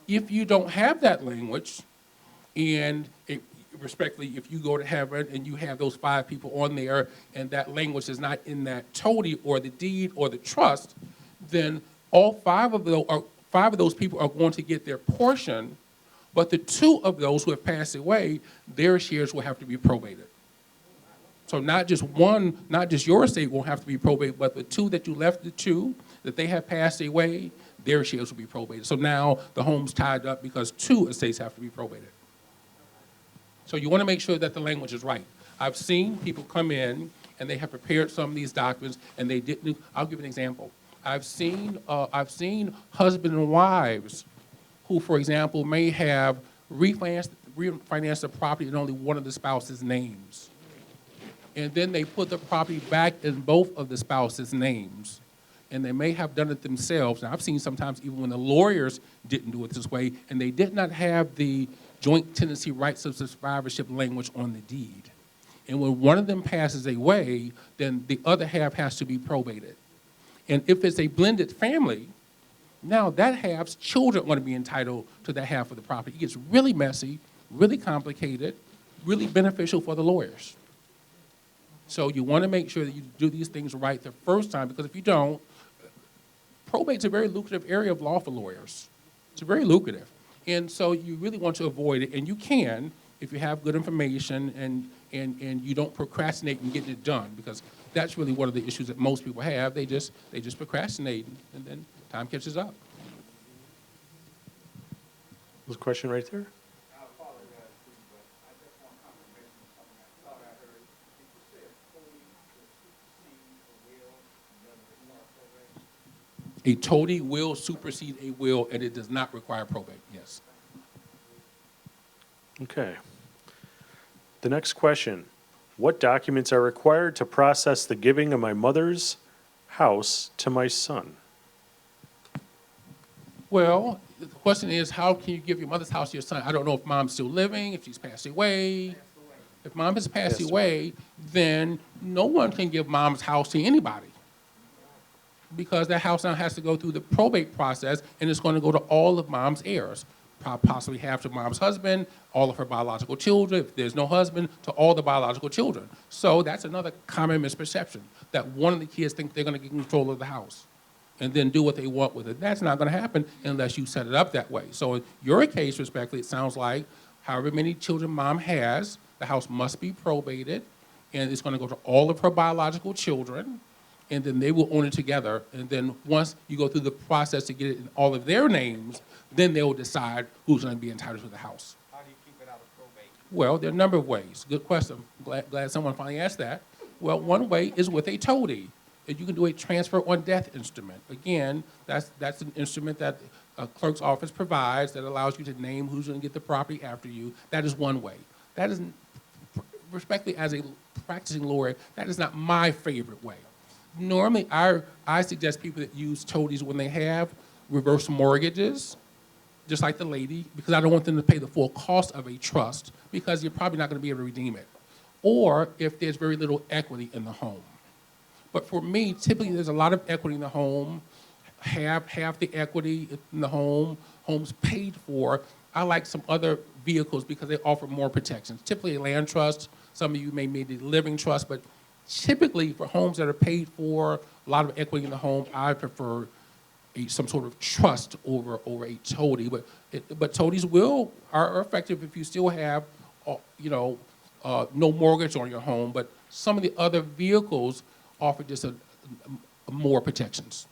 If you don't have that language, and respectfully, if you go to heaven and you have those 5 people on there and that language is not in that TODI or the deed or the trust, then all 5 of those people are going to get their portion, but the 2 of those who have passed away, their shares will have to be probated. So not just your estate won't have to be probated, but the 2 that you left that they have passed away, their shares will be probated. So now the home's tied up because 2 estates have to be probated. So you want to make sure that the language is right. I've seen people come in and they have prepared some of these documents and they didn't. I'll give an example. I've seen husband and wives who, for example, may have refinanced the property in only one of the spouse's names. And then they put the property back in both of the spouse's names. And they may have done it themselves. Now, I've seen sometimes even when the lawyers didn't do it this way, and they did not have the joint tenancy rights of survivorship language on the deed. And when one of them passes away, then the other half has to be probated. And if it's a blended family, now that half's children want to be entitled to that half of the property. It gets really messy, really complicated, really beneficial for the lawyers. So you want to make sure that you do these things right the first time, because if you don't, probate's a very lucrative area of law for lawyers. It's very lucrative. And so you really want to avoid it, and you can if you have good information and you don't procrastinate and get it done, because that's really one of the issues that most people have. They just procrastinate, and then time catches up. Was a question right there? A TODI will supersede a will, and it does not require probate, yes. Okay. The next question. What documents are required to process the giving of my mother's house to my son? Well, the question is, how can you give your mother's house to your son? I don't know if mom's still living, if she's passed away. If mom has passed away, then no one can give mom's house to anybody, because that house now has to go through the probate process, and it's going to go to all of mom's heirs, possibly half to mom's husband, all of her biological children, if there's no husband, to all the biological children. So that's another common misperception, that one of the kids think they're going to get control of the house and then do what they want with it. That's not going to happen unless you set it up that way. So in your case, respectfully, it sounds like however many children mom has, the house must be probated, and it's going to go to all of her biological children, and then they will own it together. And then once you go through the process to get it in all of their names, then they will decide who's going to be entitled to the house. How do you keep it out of probate? Well, there are a number of ways. Good question. Glad someone finally asked that. Well, one way is with a TODI. You can do a transfer on death instrument. Again, that's an instrument that a clerk's office provides that allows you to name who's going to get the property after you. That is one way. That is, respectfully, as a practicing lawyer, that is not my favorite way. Normally, I suggest people that use TODIs when they have reverse mortgages, just like the lady, because I don't want them to pay the full cost of a trust, because you're probably not going to be able to redeem it. Or if there's very little equity in the home. But for me, typically there's a lot of equity in the home, half the equity in the home's paid for. I like some other vehicles because they offer more protections. Typically a land trust, Some of you may need a living trust, but typically for homes that are paid for, a lot of equity in the home, I prefer some sort of trust over a TODI. But TODIs are effective if you still have, no mortgage on your home. But some of the other vehicles offer just more protections.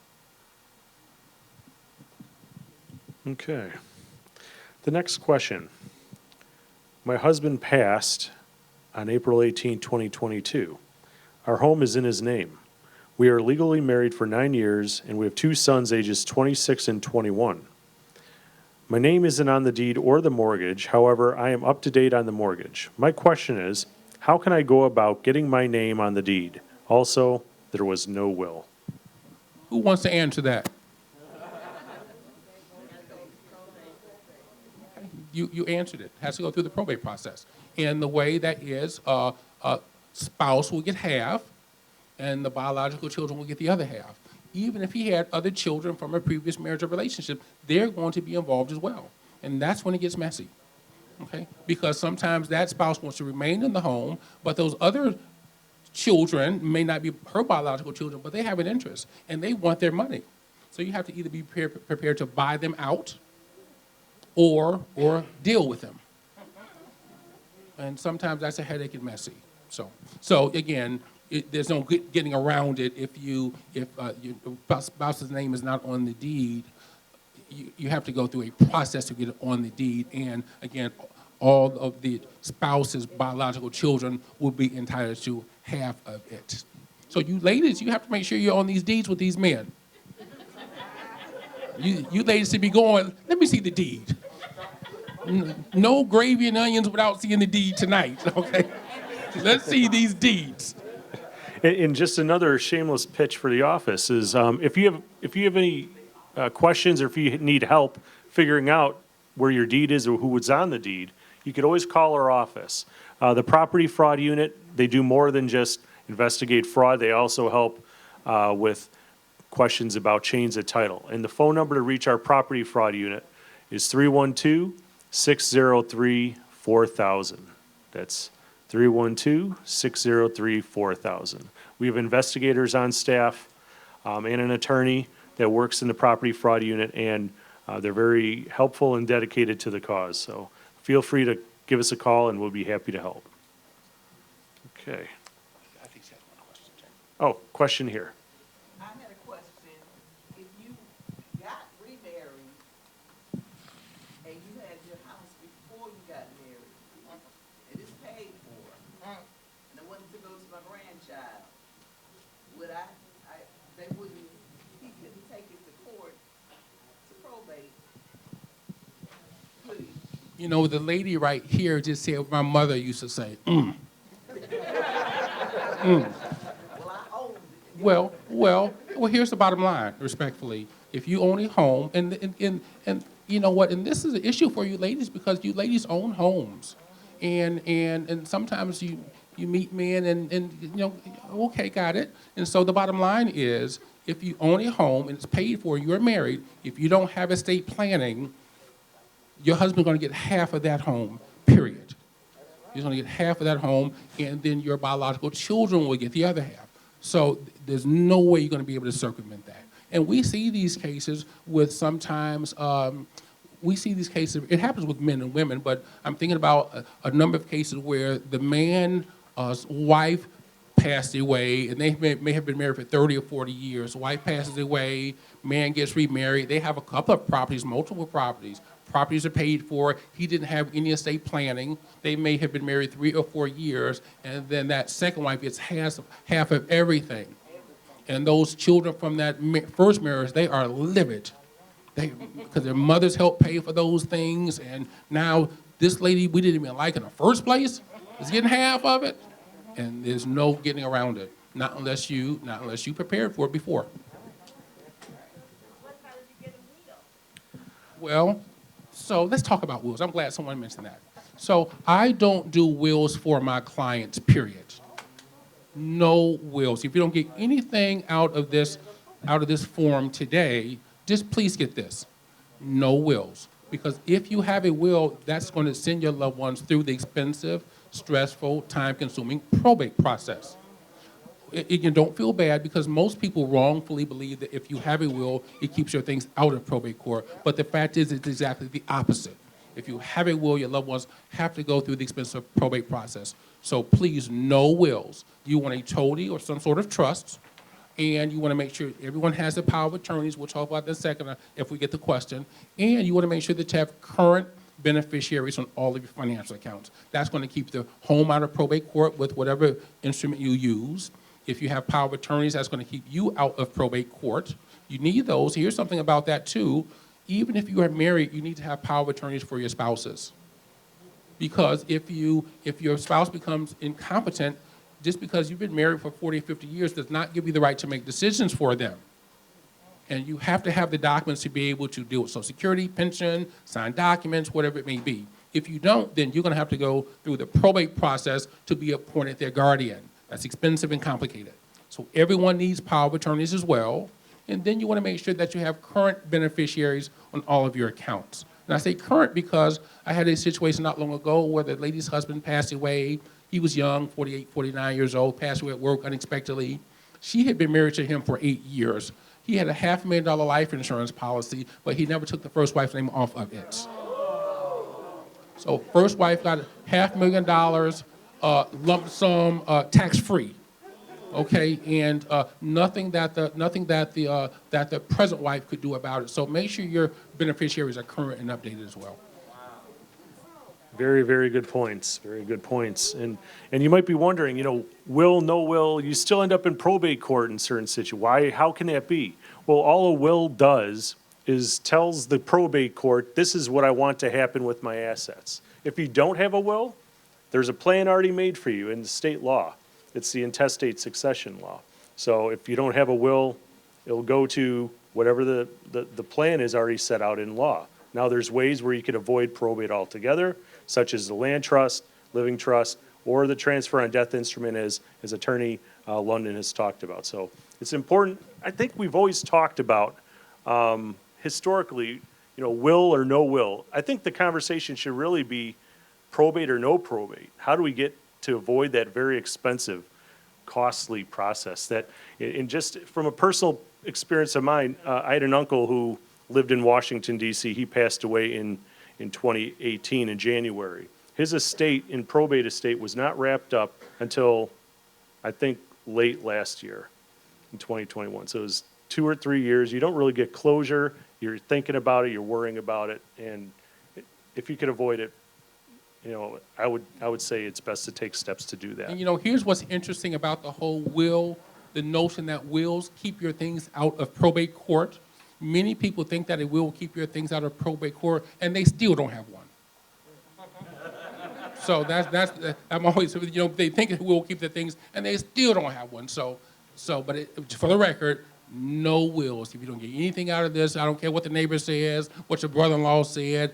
Okay. The next question. My husband passed on April 18, 2022. Our home is in his name. We are legally married for 9 years, and we have 2 sons ages 26 and 21. My name isn't on the deed or the mortgage. However, I am up to date on the mortgage. My question is, how can I go about getting my name on the deed? Also, there was no will. Who wants to answer that? You answered it. It has to go through the probate process. And the way that is, a spouse will get half, and the biological children will get the other half. Even if he had other children from a previous marriage or relationship, they're going to be involved as well. And that's when it gets messy, okay? Because sometimes that spouse wants to remain in the home, but those other children may not be her biological children, but they have an interest, and they want their money. So you have to either be prepared to buy them out or deal with them. And sometimes that's a headache and messy. So again, there's no getting around it. If your spouse's name is not on the deed, you have to go through a process to get it on the deed. And again, all of the spouse's biological children will be entitled to half of it. So you ladies, you have to make sure you're on these deeds with these men. You ladies should be going, let me see the deed. No gravy and onions without seeing the deed tonight, okay? Let's see these deeds. And just another shameless pitch for the office is if you have any questions or if you need help figuring out where your deed is or who was on the deed, you could always call our office. The property fraud unit, they do more than just investigate fraud. They also help with questions about chains of title. And the phone number to reach our property fraud unit is 312-603-4000. That's 312-603-4000. We have investigators on staff and an attorney that works in the property fraud unit, and they're very helpful and dedicated to the cause. So feel free to give us a call, and we'll be happy to help. Okay. I think she has one question, Jack. Oh, question here. I had a question. If you got remarried and you had your house before you got married, and it's paid for, and I wanted to go to my grandchild, would they wouldn't, he couldn't take it to court to probate, could he? You know, the lady right here just said what my mother used to say. Well, here's the bottom line, respectfully. If you own a home, and you know what, and this is an issue for you ladies because you ladies own homes. And sometimes you meet men and you know, okay, got it. And so the bottom line is, if you own a home and it's paid for, you're married, if you don't have estate planning, your husband's gonna get half of that home, period. He's gonna get half of that home, and then your biological children will get the other half. So there's no way you're gonna be able to circumvent that. And we see these cases with sometimes, it happens with men and women, but I'm thinking about a number of cases where the man's wife passed away, and they may have been married for 30 or 40 years. Wife passes away, man gets remarried. They have a couple of properties, multiple properties. Properties are paid for. He didn't have any estate planning. They may have been married 3 or 4 years, and then that second wife gets half of everything. And those children from that first marriage, they are livid. Because their mothers helped pay for those things, and now this lady we didn't even like in the first place is getting half of it, and there's no getting around it. Not unless you prepared for it before. Well, so let's talk about wills. I'm glad someone mentioned that. So I don't do wills for my clients, period. No wills. If you don't get anything out of this form today, just please get this. No wills. Because if you have a will, that's going to send your loved ones through the expensive stressful, time-consuming probate process. You don't feel bad because most people wrongfully believe that if you have a will, it keeps your things out of probate court. But the fact is, it's exactly the opposite. If you have a will, your loved ones have to go through the expensive probate process. So please, no wills. You want a toady or some sort of trust, and you want to make sure everyone has the power of attorneys. We'll talk about that in a second if we get the question. And you want to make sure that you have current beneficiaries on all of your financial accounts. That's going to keep the home out of probate court with whatever instrument you use. If you have power of attorneys, that's going to keep you out of probate court. You need those. Here's something about that, too. Even if you are married, you need to have power of attorneys for your spouses. Because if your spouse becomes incompetent, just because you've been married for 40, 50 years does not give you the right to make decisions for them. And you have to have the documents to be able to deal with Social Security, pension, sign documents, whatever it may be. If you don't, then you're going to have to go through the probate process to be appointed their guardian. That's expensive and complicated. So everyone needs power of attorneys as well. And then you want to make sure that you have current beneficiaries on all of your accounts. And I say current because I had a situation not long ago where the lady's husband passed away. He was young, 48, 49 years old, passed away at work unexpectedly. She had been married to him for 8 years. He had a $500,000 life insurance policy, but he never took the first wife's name off of it. So first wife got $500,000 lump sum, tax-free, okay, and nothing that the present wife could do about it. So make sure your beneficiaries are current and updated as well. Very, very good points. Very good points. And you might be wondering, will, no will, you still end up in probate court in certain situations. How can that be? Well, all a will does is tells the probate court, this is what I want to happen with my assets. If you don't have a will, there's a plan already made for you in the state law. It's the intestate succession law. So if you don't have a will, it'll go to whatever the plan is already set out in law. Now there's ways where you can avoid probate altogether, such as the land trust, living trust, or the transfer on death instrument as Attorney London has talked about. So it's important. I think we've always talked about historically, will or no will. I think the conversation should really be probate or no probate. How do we get to avoid that very expensive, costly process? That, and just from a personal experience of mine, I had an uncle who lived in Washington, D.C. He passed away in 2018 in January. His estate, in probate estate, was not wrapped up until, I think, late last year in 2021. So it was 2 or 3 years. You don't really get closure. You're thinking about it. You're worrying about it. And if you could avoid it, I would say it's best to take steps to do that. And here's what's interesting about the whole will, the notion that wills keep your things out of probate court. Many people think that a will will keep your things out of probate court, and they still don't have one. So I'm always, they think it will keep their things, and they still don't have one. But for the record, no wills. If you don't get anything out of this, I don't care what the neighbor says, what your brother-in-law said,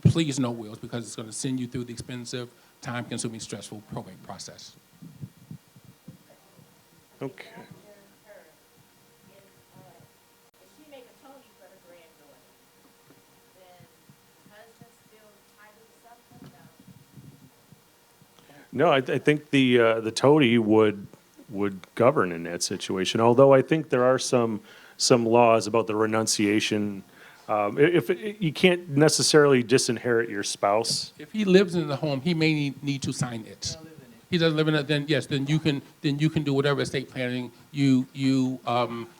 please no wills, because it's going to send you through the expensive, time-consuming, stressful probate process. Okay. No, I think the toady would govern in that situation. Although I think there are some laws about the renunciation. If you can't necessarily disinherit your spouse. If he lives in the home, he may need to sign it. He doesn't live in it, then yes, then you can do whatever estate planning you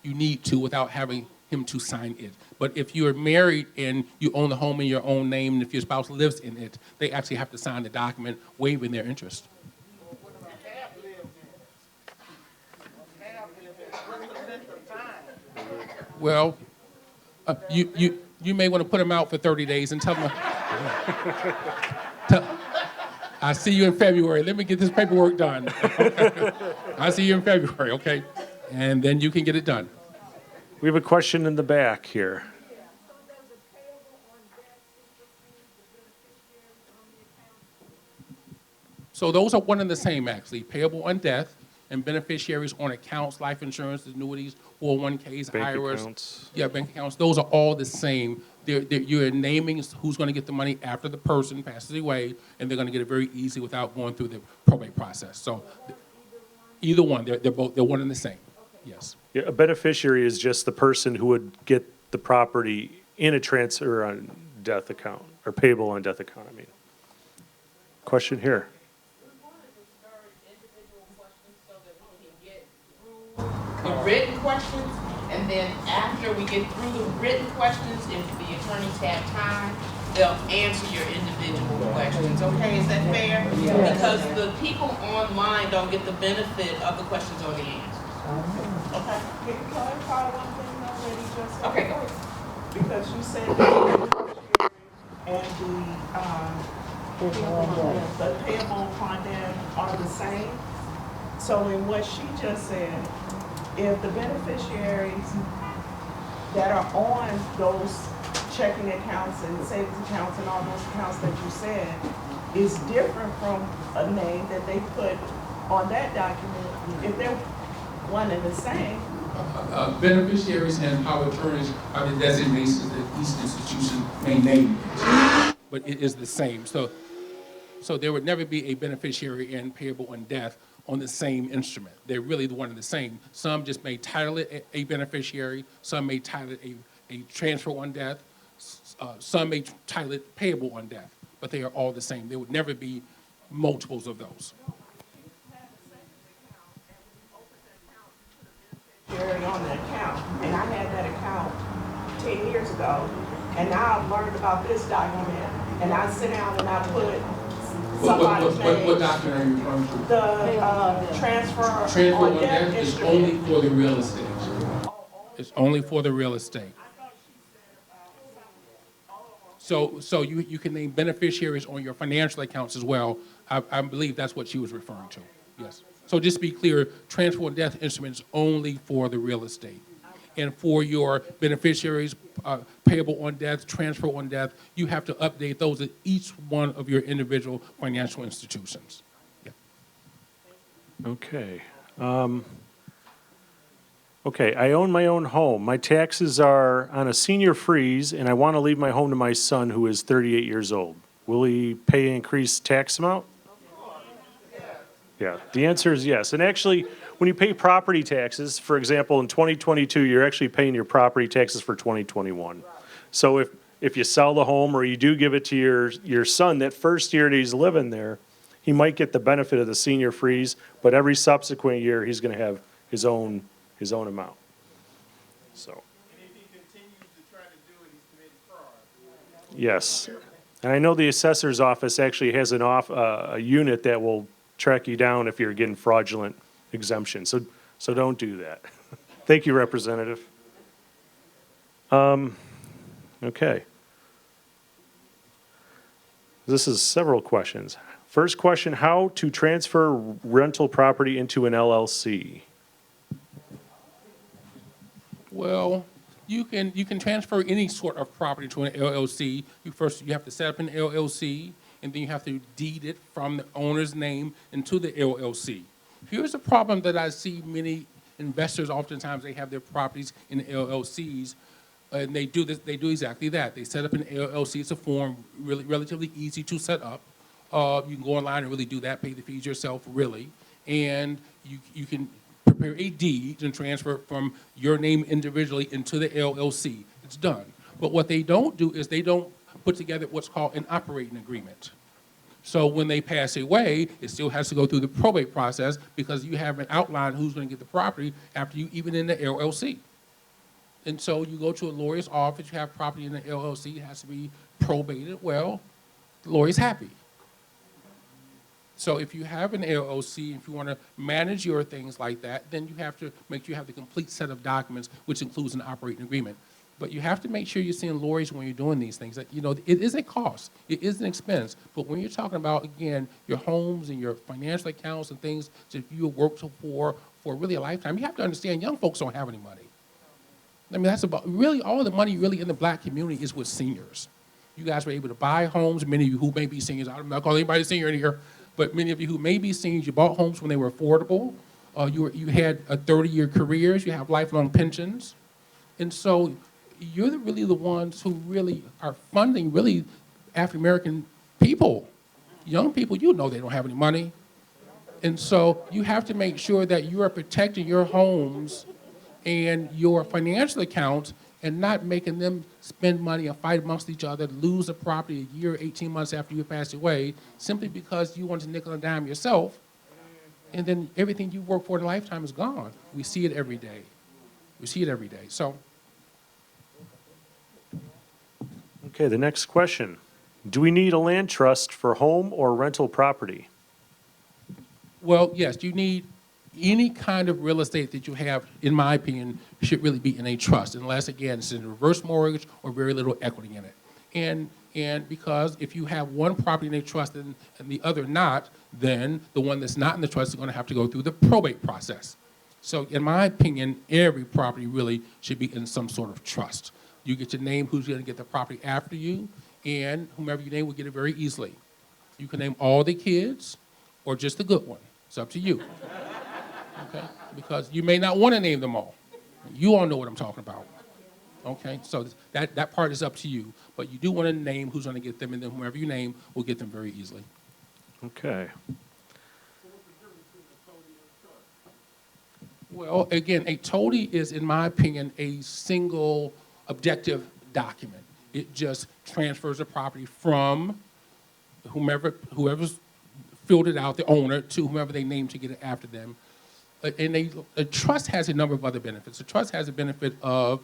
need to without having him to sign it. But if you're married and you own the home in your own name, and if your spouse lives in it, they actually have to sign the document waiving their interest. Well, you may want to put them out for 30 days and tell them, I see you in February. Let me get this paperwork done. I see you in February, okay? And then you can get it done. We have a question in the back here. So those are one and the same, actually. Payable on death and beneficiaries on accounts, life insurance, annuities, 401ks, Bank IRAs. accounts. Yeah, bank accounts. Those are all the same. You're naming who's going to get the money after the person passes away, and they're going to get it very easy without going through the probate process. So either one, they're one and the same. Yes. Yeah, a beneficiary is just the person who would get the property in a transfer on death account, or payable on death account, I mean. Question here. The written questions, and then after we get through the written questions, if the attorneys have time, they'll answer your individual questions. Okay, is that fair? Yes. Because the people online don't get the benefit of the questions or the answers. Okay. Can you clarify one thing though, that he just said? Okay, go ahead. Because you said that and the payable upon death are the same. So in what she just said, if the beneficiaries that are on those checking accounts and savings accounts and all those accounts that you said is different from a name that they put on that document, if they're one and the same. Beneficiaries and power attorneys are the designations that each institution may name, but it is the same. So there would never be a beneficiary and payable on death on the same instrument. They're really the one and the same. Some just may title it a beneficiary, some may title it a transfer on death, some may title it payable on death, but they are all the same. There would never be multiples of those. On the account, and I had that account 10 years ago, and now I've learned about this document, and I sit down and I put somebody's name. What document are you referring to? The transfer Transfer on on death death is instrument. only for the real estate. It's only for the real estate. So you can name beneficiaries on your financial accounts as well. I believe that's what she was referring to. Yes. So just to be clear, transfer on death instruments only for the real estate. And for your beneficiaries, payable on death, transfer on death, you have to update those at each one of your individual financial institutions. Yeah. Okay. Okay, I own my own home. My taxes are on a senior freeze, and I want to leave my home to my son, who is 38 years old. Will he pay an increased tax amount? Yeah, the answer is yes. And actually, when you pay property taxes, for example, in 2022, you're actually paying your property taxes for 2021. So if you sell the home or you do give it to your son, that first year that he's living there, he might get the benefit of the senior freeze, but every subsequent year, he's going to have his own amount. So. And if he continues to try to do it, he's committing fraud. Yes. And I know the assessor's office actually has a unit that will track you down if you're getting fraudulent exemption. So don't do that. Thank you, Representative. Okay. This is several questions. First question, how to transfer rental property into an LLC? Well, you can transfer any sort of property to an LLC. You have to set up an LLC, and then you have to deed it from the owner's name into the LLC. Here's a problem that I see many investors, oftentimes they have their properties in LLCs, and they do exactly that. They set up an LLC. It's a form, relatively easy to set up. You can go online and really do that, pay the fees yourself, really, and you can prepare a deed and transfer from your name individually into the LLC. It's done. But what they don't do is they don't put together what's called an operating agreement. So when they pass away, it still has to go through the probate process because you haven't outlined who's going to get the property after you even in the LLC. And so you go to a lawyer's office, you have property in the LLC, it has to be probated. Well, the lawyer's happy. So if you have an LLC, if you want to manage your things like that, then you have to make sure you have the complete set of documents, which includes an operating agreement. But you have to make sure you're seeing lawyers when you're doing these things. That, it is a cost. It is an expense. But when you're talking about, again, your homes and your financial accounts and things that you have worked for really a lifetime, you have to understand young folks don't have any money. I mean, that's about really all the money really in the black community is with seniors. You guys were able to buy homes. Many of you who may be seniors, I'm not calling anybody a senior in here, but many of you who may be seniors, you bought homes when they were affordable. You had a 30-year careers. You have lifelong pensions. And so you're really the ones who really are funding really African American people. Young people, you know they don't have any money. And so you have to make sure that you are protecting your homes and your financial accounts and not making them spend money and fight amongst each other, lose a property a year, 18 months after you pass away, simply because you want to nickel and dime yourself, and then everything you worked for in a lifetime is gone. We see it every day. We see it every day. So, Okay, the next question. Do we need a land trust for home or rental property? well, yes, you need any kind of real estate that you have, in my opinion, should really be in a trust, unless, again, it's in a reverse mortgage or very little equity in it. And because if you have one property in a trust and the other not, then the one that's not in the trust is going to have to go through the probate process. So in my opinion, every property really should be in some sort of trust. You get to name who's going to get the property after you, and whomever you name will get it very easily. You can name all the kids or just the good one. It's up to you. Okay? Because you may not want to name them all. You all know what I'm talking about. Okay? So that part is up to you. But you do want to name who's going to get them, and then whoever you name will get them very easily. Okay. Well, again, a toady is, in my opinion, a single objective document. It just transfers the property from whoever's filled it out, the owner, to whomever they name to get it after them. And a trust has a number of other benefits. A trust has a benefit of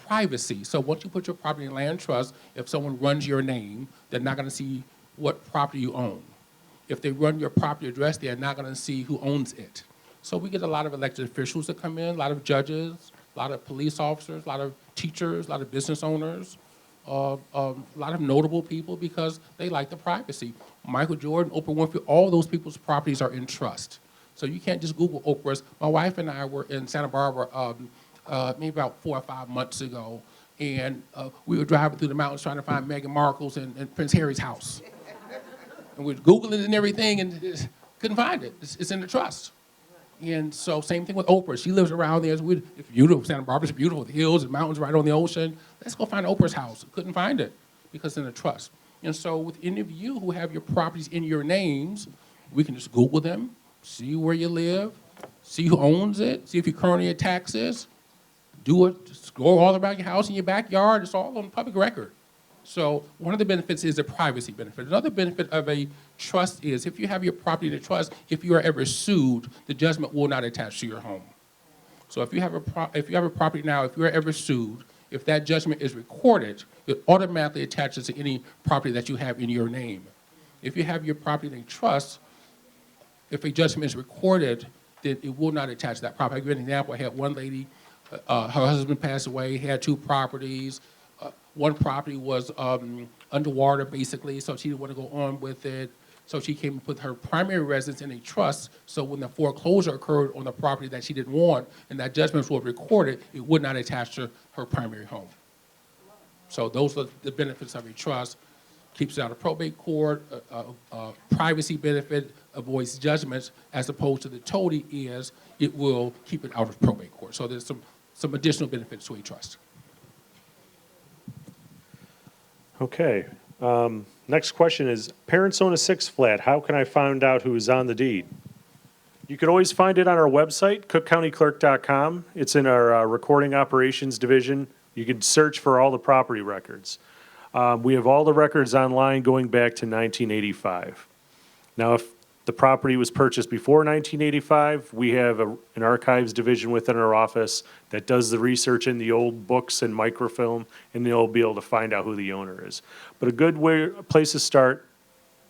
privacy. So once you put your property in land trust, if someone runs your name, they're not going to see what property you own. If they run your property address, they're not going to see who owns it. So we get a lot of elected officials that come in, a lot of judges, a lot of police officers, a lot of teachers, a lot of business owners, a lot of notable people because they like the privacy. Michael Jordan, Oprah Winfrey, all those people's properties are in trust. So you can't just Google Oprah's. My wife and I were in Santa Barbara maybe about 4 or 5 months ago, and we were driving through the mountains trying to find Meghan Markle's and Prince Harry's house. And we were Googling it and everything and couldn't find it. It's in the trust. And so same thing with Oprah. She lives around there. It's beautiful. Santa Barbara's beautiful. The hills and mountains right on the ocean. Let's go find Oprah's house. Couldn't find it because it's in a trust. And so with any of you who have your properties in your names, we can just Google them, see where you live, see who owns it, see if you're currently in taxes, do it, just go all around your house and your backyard. It's all on public record. So one of the benefits is a privacy benefit. Another benefit of a trust is if you have your property in a trust, if you are ever sued, the judgment will not attach to your home. So if you have a property now, if you are ever sued, if that judgment is recorded, it automatically attaches to any property that you have in your name. If you have your property in a trust, if a judgment is recorded, then it will not attach to that property. I'll give you an example. I had one lady, her husband passed away, had 2 properties. One property was underwater, basically, so she didn't want to go on with it. So she came and put her primary residence in a trust, so when the foreclosure occurred on the property that she didn't want, and that judgment was recorded, it would not attach to her primary home. So those are the benefits of a trust. Keeps it out of probate court, privacy benefit, avoids judgments, as opposed to the toady is, it will keep it out of probate court. So there's some additional benefits to a trust. Okay. Next question is, parents own a 6 flat. How can I find out who is on the deed? You can always find it on our website, cookcountyclerk.com. It's in our recording operations division. You can search for all the property records. We have all the records online going back to 1985. Now, if the property was purchased before 1985, we have an archives division within our office that does the research in the old books and microfilm, and they'll be able to find out who the owner is. But a place to start,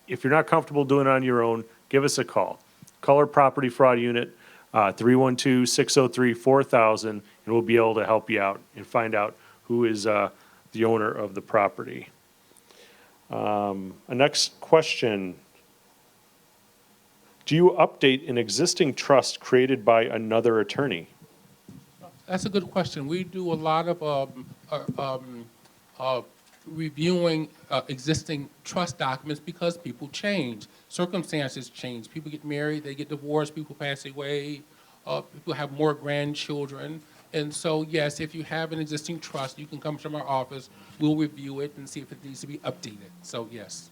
if you're not comfortable doing it on your own, give us a call. Call our property fraud unit, 312-603-4000, and we'll be able to help you out and find out who is the owner of the property. A next question. Do you update an existing trust created by another attorney? That's a good question. We do a lot of reviewing existing trust documents because people change. Circumstances change. People get married, they get divorced, people pass away, people have more grandchildren. And so, yes, if you have an existing trust, you can come from our office. We'll review it and see if it needs to be updated. So, yes.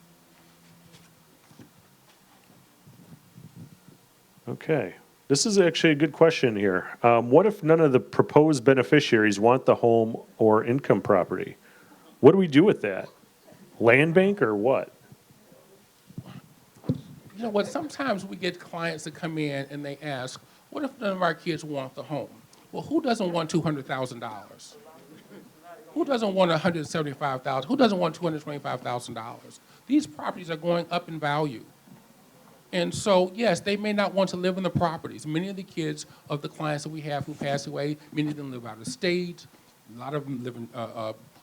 Okay. This is actually a good question here. What if none of the proposed beneficiaries want the home or income property? What do we do with that? Land bank or what? You know what? Sometimes we get clients that come in and they ask, what if none of our kids want the home? Well, who doesn't want $200,000? Who doesn't want $175,000? Who doesn't want $225,000? These properties are going up in value. And so, yes, they may not want to live in the properties. Many of the kids of the clients that we have who pass away, many of them live out of state. A lot of them live in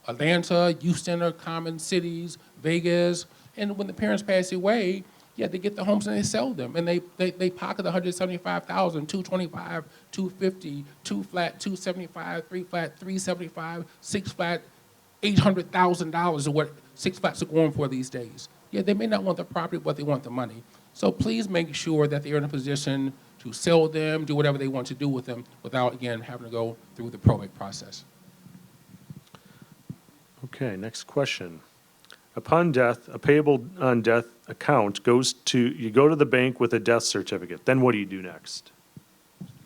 Atlanta, Houston, or common cities, Vegas. And when the parents pass away, yeah, they get the homes and they sell them. And they pocket the $175,000, $225,000, $250,000, 2 flat, $275,000, 3 flat, $375,000, 6 flat, $800,000 is what 6 flats are going for these days. Yeah, they may not want the property, but they want the money. So please make sure that they're in a position to sell them, do whatever they want to do with them without, again, having to go through the probate process. Okay, next question. Upon death, a payable on death account goes to, you go to the bank with a death certificate. Then what do you do next?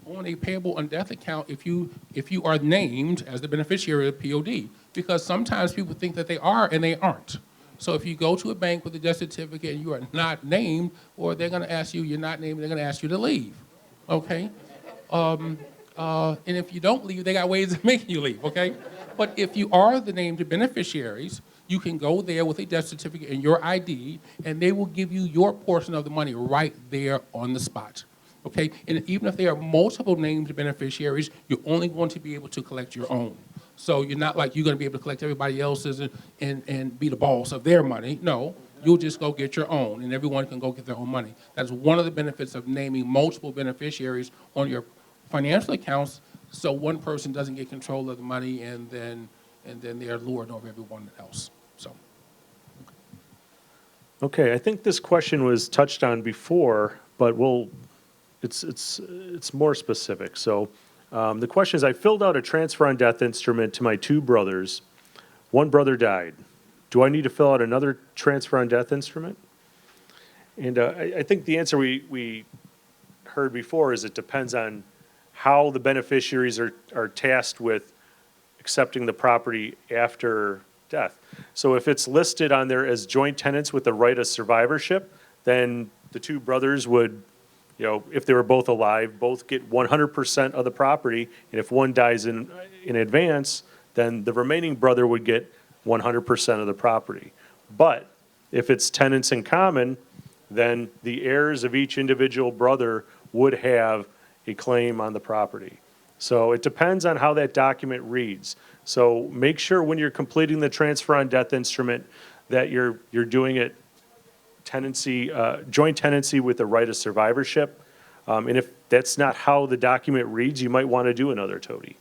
On a payable on death account, if you are named as the beneficiary of POD, because sometimes people think that they are and they aren't. So if you go to a bank with a death certificate and you are not named, or they're going to ask you, you're not named, they're going to ask you to leave, okay? And if you don't leave, they got ways of making you leave, okay? But if you are the named beneficiaries, you can go there with a death certificate and your ID, and they will give you your portion of the money right there on the spot, okay? And even if there are multiple named beneficiaries, you're only going to be able to collect your own. So you're not like you're going to be able to collect everybody else's and be the boss of their money. No, you'll just go get your own, and everyone can go get their own money. That's one of the benefits of naming multiple beneficiaries on your financial accounts, so one person doesn't get control of the money, and then they're lording over everyone else. So. Okay, I think this question was touched on before, but it's more specific. So the question is, I filled out a transfer on death instrument to my 2 brothers. One brother died. Do I need to fill out another transfer on death instrument? And I think the answer we heard before is it depends on how the beneficiaries are tasked with accepting the property after death. So if it's listed on there as joint tenants with the right of survivorship, then the 2 brothers would, you know, if they were both alive, both get 100% of the property. And if one dies in advance, then the remaining brother would get 100% of the property. But if it's tenants in common, then the heirs of each individual brother would have a claim on the property. So it depends on how that document reads. So make sure when you're completing the transfer on death instrument that you're doing it tenancy, joint tenancy with the right of survivorship. And if that's not how the document reads, you might want to do another TODI.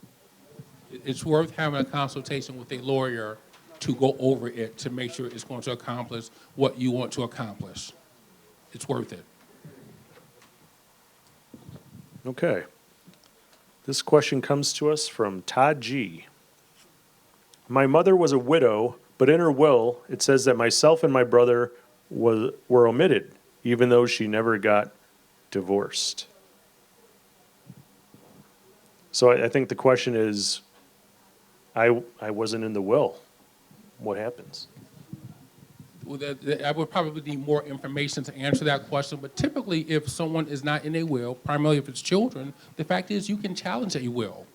It's worth having a consultation with a lawyer to go over it to make sure it's going to accomplish what you want to accomplish. It's worth it. Okay. This question comes to us from Todd G. My mother was a widow, but in her will, it says that myself and my brother were omitted, even though she never got divorced. So I think the question is, I wasn't in the will. What happens? Well, I would probably need more information to answer that question, but typically if someone is not in a will, primarily if it's children, the fact is you can challenge a will.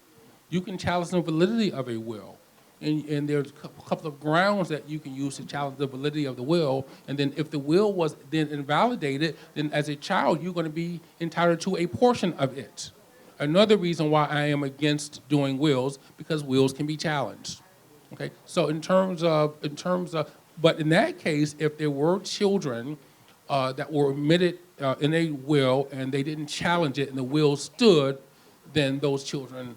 You can challenge the validity of a will. And there's a couple of grounds that you can use to challenge the validity of the will. And then if the will was then invalidated, then as a child, you're going to be entitled to a portion of it. Another reason why I am against doing wills, because wills can be challenged. Okay, so in terms of, but in that case, if there were children that were omitted in a will and they didn't challenge it and the will stood, then those children,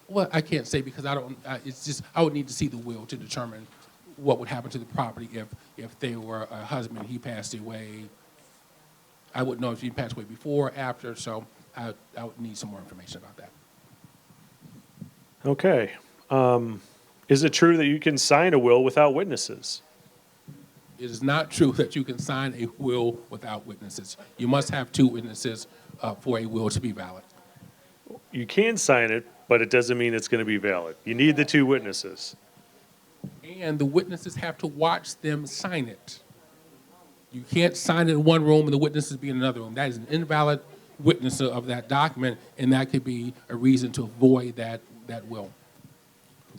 well, I can't say because I don't, it's just, I would need to see the will to determine what would happen to the property if they were a husband, he passed away. I wouldn't know if he passed away before or after, so I would need some more information about that. Okay. Is it true that you can sign a will without witnesses? It is not true that you can sign a will without witnesses. You must have 2 witnesses for a will to be valid. You can sign it, but it doesn't mean it's going to be valid. You need the 2 witnesses. And the witnesses have to watch them sign it. You can't sign it in one room and the witnesses be in another room. That is an invalid witness of that document, and that could be a reason to avoid that will.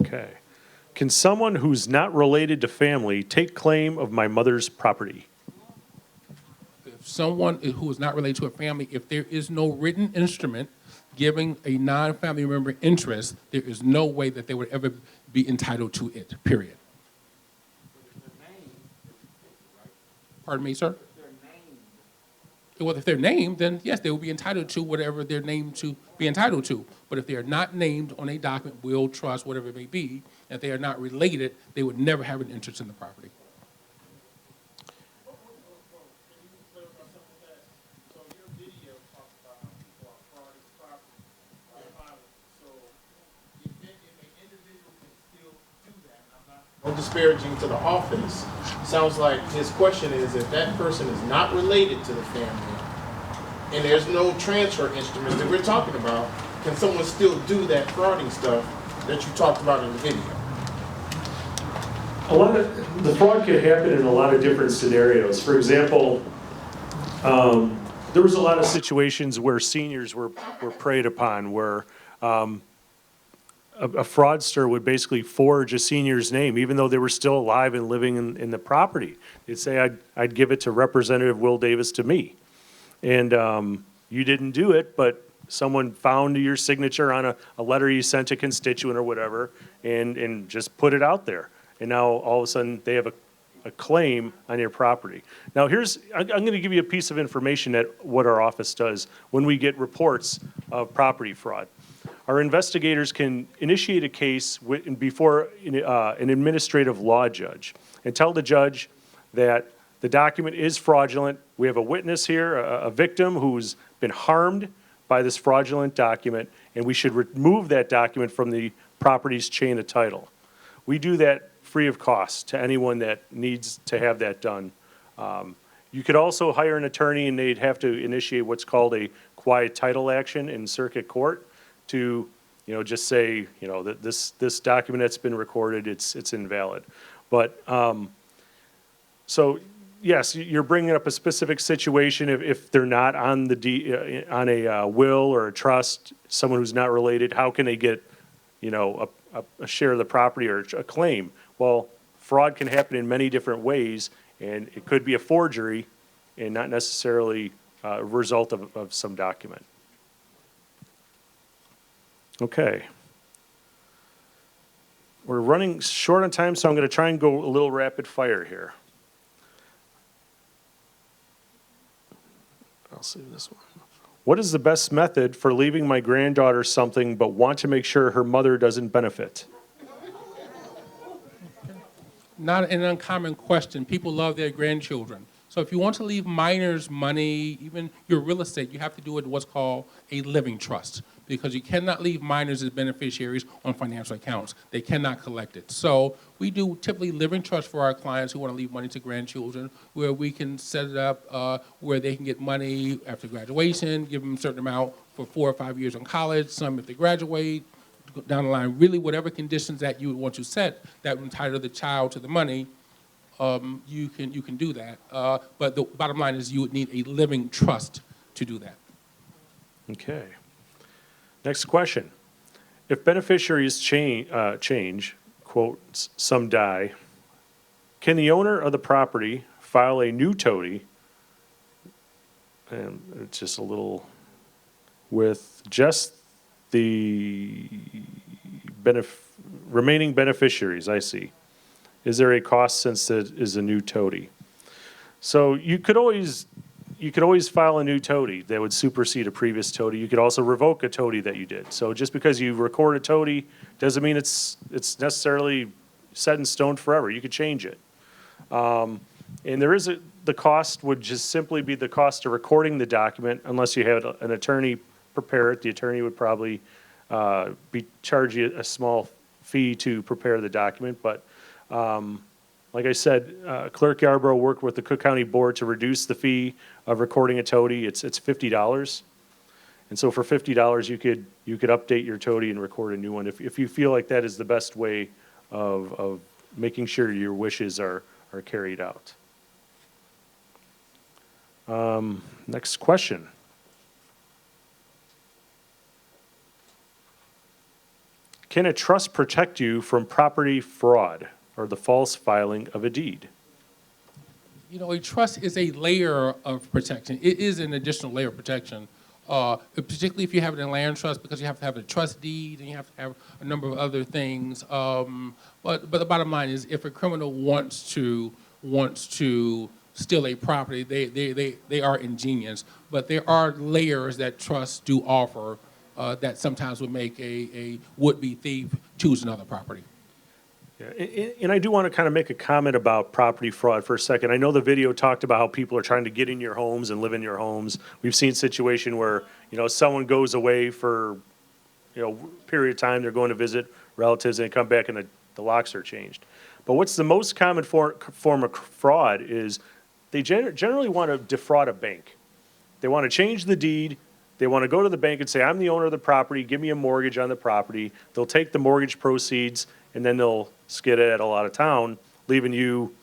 Okay. Can someone who's not related to family take claim of my mother's property? If someone who is not related to a family, if there is no written instrument giving a non-family member interest, there is no way that they would ever be entitled to it, period. Pardon me, sir? Well, if they're named, then yes, they will be entitled to whatever they're named to be entitled to. But if they are not named on a document, will, trust, whatever it may be, if they are not related, they would never have an interest in the property. No disparaging to the office. Sounds like his question is if that person is not related to the family and there's no transfer instruments that we're talking about, can someone still do that frauding stuff that you talked about in the video? A lot of the fraud could happen in a lot of different scenarios. For example, there was a lot of situations where seniors were preyed upon, where a fraudster would basically forge a senior's name, even though they were still alive and living in the property. They'd say, I'd give it to Representative Will Davis to me. And you didn't do it, but someone found your signature on a letter you sent a constituent or whatever, and just put it out there. And now all of a sudden they have a claim on your property. Now I'm going to give you a piece of information that what our office does when we get reports of property fraud. Our investigators can initiate a case before an administrative law judge and tell the judge that the document is fraudulent. We have a witness here, a victim who's been harmed by this fraudulent document, and we should remove that document from the property's chain of title. We do that free of cost to anyone that needs to have that done. You could also hire an attorney, and they'd have to initiate what's called a quiet title action in circuit court to, just say, that this document that's been recorded, it's invalid. But so yes, you're bringing up a specific situation. If they're not on on a will or a trust, someone who's not related, how can they get, a share of the property or a claim? Well, fraud can happen in many different ways, and it could be a forgery and not necessarily a result of some document. Okay. We're running short on time, so I'm going to try and go a little rapid fire here. I'll save this one. What is the best method for leaving my granddaughter something but want to make sure her mother doesn't benefit? Not an uncommon question. People love their grandchildren. So if you want to leave minors money, even your real estate, you have to do it what's called a living trust, because you cannot leave minors as beneficiaries on financial accounts. They cannot collect it. So we do typically living trust for our clients who want to leave money to grandchildren, where we can set it up where they can get money after graduation, give them a certain amount for 4 or 5 years in college, some if they graduate, down the line, really whatever conditions that you would want to set that would entitle the child to the money, you can do that. But the bottom line is you would need a living trust to do that. Okay. Next question. If beneficiaries change, quote, some die, can the owner of the property file a new toady, and it's just a little, with just the remaining beneficiaries, I see. Is there a cost since it is a new toady? So you could always file a new toady that would supersede a previous toady. You could also revoke a toady that you did. So just because you record a toady doesn't mean it's necessarily set in stone forever. You could change it. And there is the cost would just simply be the cost of recording the document, unless you had an attorney prepare it. The attorney would probably charge you a small fee to prepare the document. But like I said, Clerk Yarborough worked with the Cook County Board to reduce the fee of recording a toady. It's $50. And so for $50, you could update your toady and record a new one if you feel like that is the best way of making sure your wishes are carried out. Next question. Can a trust protect you from property fraud or the false filing of a deed? You know, a trust is a layer of protection. It is an additional layer of protection, particularly if you have it in land trust, because you have to have a trust deed and you have to have a number of other things. But the bottom line is, if a criminal wants to steal a property, they are ingenious. But there are layers that trusts do offer that sometimes would make a would-be thief choose another property. Yeah, and I do want to kind of make a comment about property fraud for a second. I know the video talked about how people are trying to get in your homes and live in your homes. We've seen situation where, someone goes away for, period of time, they're going to visit relatives and they come back and the locks are changed. But what's the most common form of fraud is they generally want to defraud a bank. They want to change the deed. They want to go to the bank and say, I'm the owner of the property, give me a mortgage on the property. They'll take the mortgage proceeds and then they'll skedaddle out of town, leaving you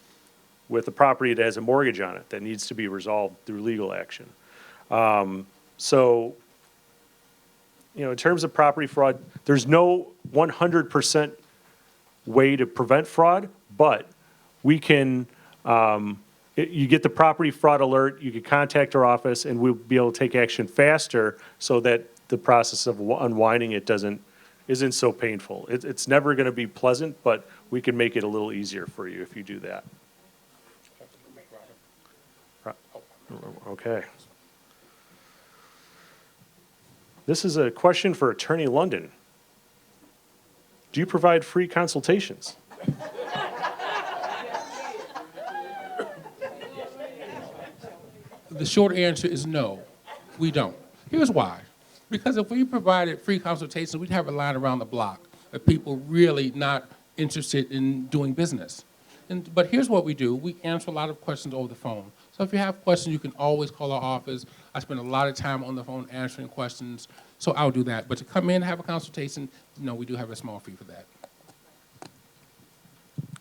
with a property that has a mortgage on it that needs to be resolved through legal action. So, in terms of property fraud, there's no 100% way to prevent fraud, but we can, you get the property fraud alert, you can contact our office, and we'll be able to take action faster so that the process of unwinding it isn't so painful. It's never going to be pleasant, but we can make it a little easier for you if you do that. Okay. This is a question for Attorney London. Do you provide free consultations? The short answer is no, we don't. Here's why. Because if we provided free consultations, we'd have a line around the block of people really not interested in doing business. But here's what we do. We answer a lot of questions over the phone. So if you have questions, you can always call our office. I spend a lot of time on the phone answering questions, so I'll do that. But to come in and have a consultation, no, we do have a small fee for that.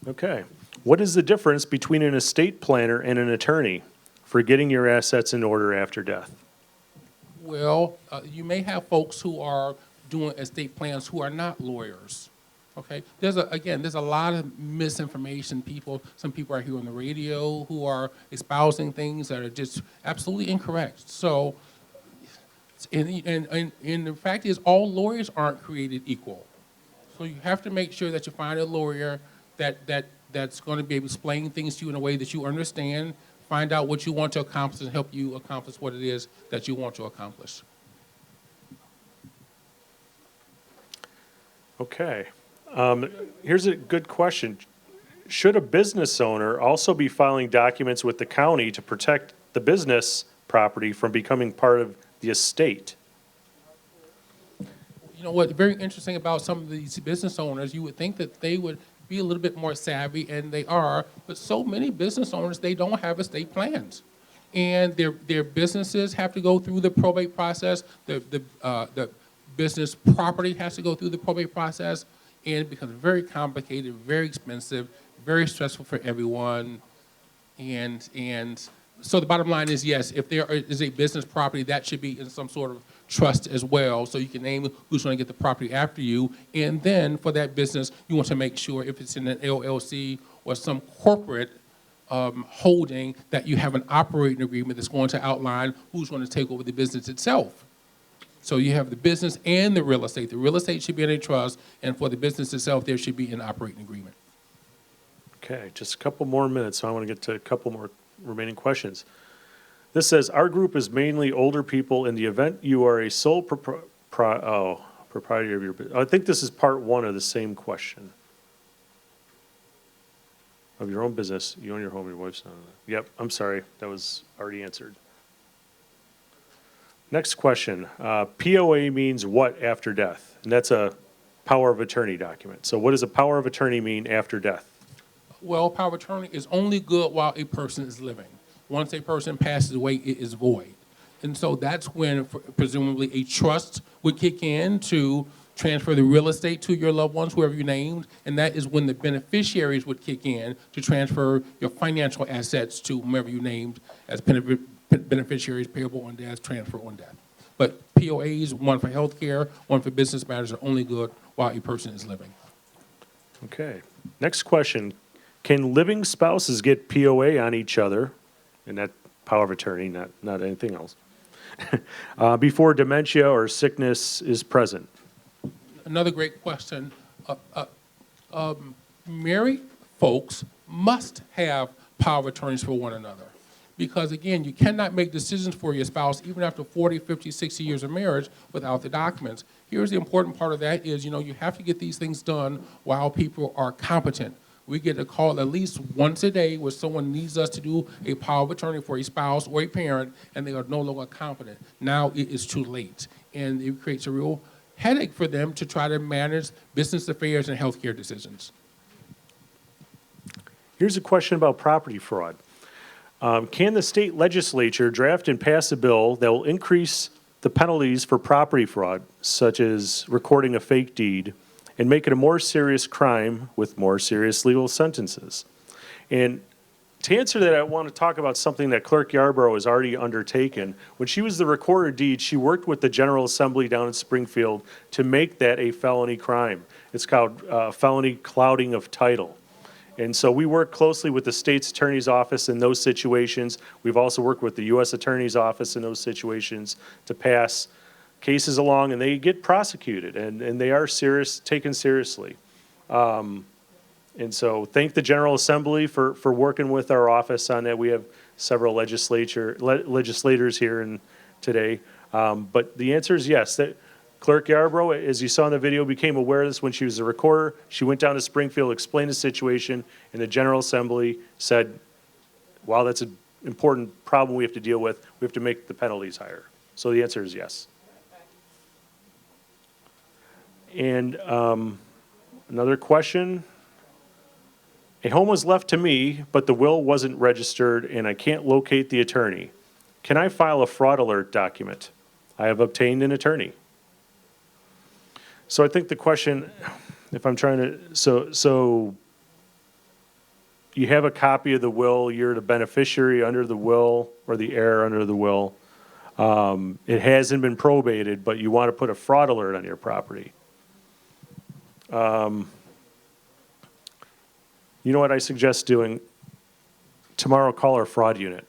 Okay. What is the difference between an estate planner and an attorney for getting your assets in order after death? Well, you may have folks who are doing estate plans who are not lawyers. Okay, there's a lot of misinformation. Some people are here on the radio who are espousing things that are just absolutely incorrect. So, and the fact is, all lawyers aren't created equal. So you have to make sure that you find a lawyer that's going to be able to explain things to you in a way that you understand. Find out what you want to accomplish and help you accomplish what it is that you want to accomplish. Okay. Here's a good question. Should a business owner also be filing documents with the county to protect the business property from becoming part of the estate? You know what's very interesting about some of these business owners, you would think that they would be a little bit more savvy, and they are, but so many business owners, they don't have estate plans. And their businesses have to go through the probate process, the business property has to go through the probate process, and it becomes very complicated, very expensive, very stressful for everyone. And so the bottom line is, yes, if there is a business property, that should be in some sort of trust as well, so you can name who's going to get the property after you. And then for that business, you want to make sure if it's in an LLC or some corporate holding, that you have an operating agreement that's going to outline who's going to take over the business itself. So you have the business and the real estate. The real estate should be in a trust, and for the business itself, there should be an operating agreement. Okay, just a couple more minutes, so I want to get to a couple more remaining questions. This says, our group is mainly older people. In the event you are a sole proprietor of your business. I think this is part one of the same question. Of your own business, you own your home, your wife's not. Yep, I'm sorry, that was already answered. Next question. POA means what after death? And that's a power of attorney document. So what does a power of attorney mean after death? Well, power of attorney is only good while a person is living. Once a person passes away, it is void. And so that's when presumably a trust would kick in to transfer the real estate to your loved ones, whoever you named, and that is when the beneficiaries would kick in to transfer your financial assets to whomever you named as beneficiaries payable on death, transfer on death. But POAs, one for healthcare, one for business matters, are only good while a person is living. Okay. Next question. Can living spouses get POA on each other, and that power of attorney, not anything else, before dementia or sickness is present? Another great question. Married folks must have power of attorneys for one another. Because again, you cannot make decisions for your spouse even after 40, 50, 60 years of marriage without the documents. Here's the important part of that is, you have to get these things done while people are competent. We get a call at least once a day where someone needs us to do a power of attorney for a spouse or a parent, and they are no longer competent. Now it is too late, and it creates a real headache for them to try to manage business affairs and healthcare decisions. Here's a question about property fraud. Can the state legislature draft and pass a bill that will increase the penalties for property fraud, such as recording a fake deed, and make it a more serious crime with more serious legal sentences? And to answer that, I want to talk about something that Clerk Yarborough has already undertaken. When she was the recorder of deeds, she worked with the General Assembly down in Springfield to make that a felony crime. It's called felony clouding of title. And so we work closely with the state's attorney's office in those situations. We've also worked with the U.S. Attorney's Office in those situations to pass cases along, and they get prosecuted, and they are taken seriously. And so thank the General Assembly for working with our office on that. We have several legislators here today. But the answer is yes. Clerk Yarborough, as you saw in the video, became aware of this when she was a recorder. She went down to Springfield, explained the situation, and the General Assembly said, wow, that's an important problem we have to deal with. We have to make the penalties higher. So the answer is yes. And another question. A home was left to me, but the will wasn't registered, and I can't locate the attorney. Can I file a fraud alert document? I have obtained an attorney. So I think the question, if I'm trying to, so you have a copy of the will, you're the beneficiary under the will, or the heir under the will. It hasn't been probated, but you want to put a fraud alert on your property. You know what I suggest doing? Tomorrow, call our fraud unit.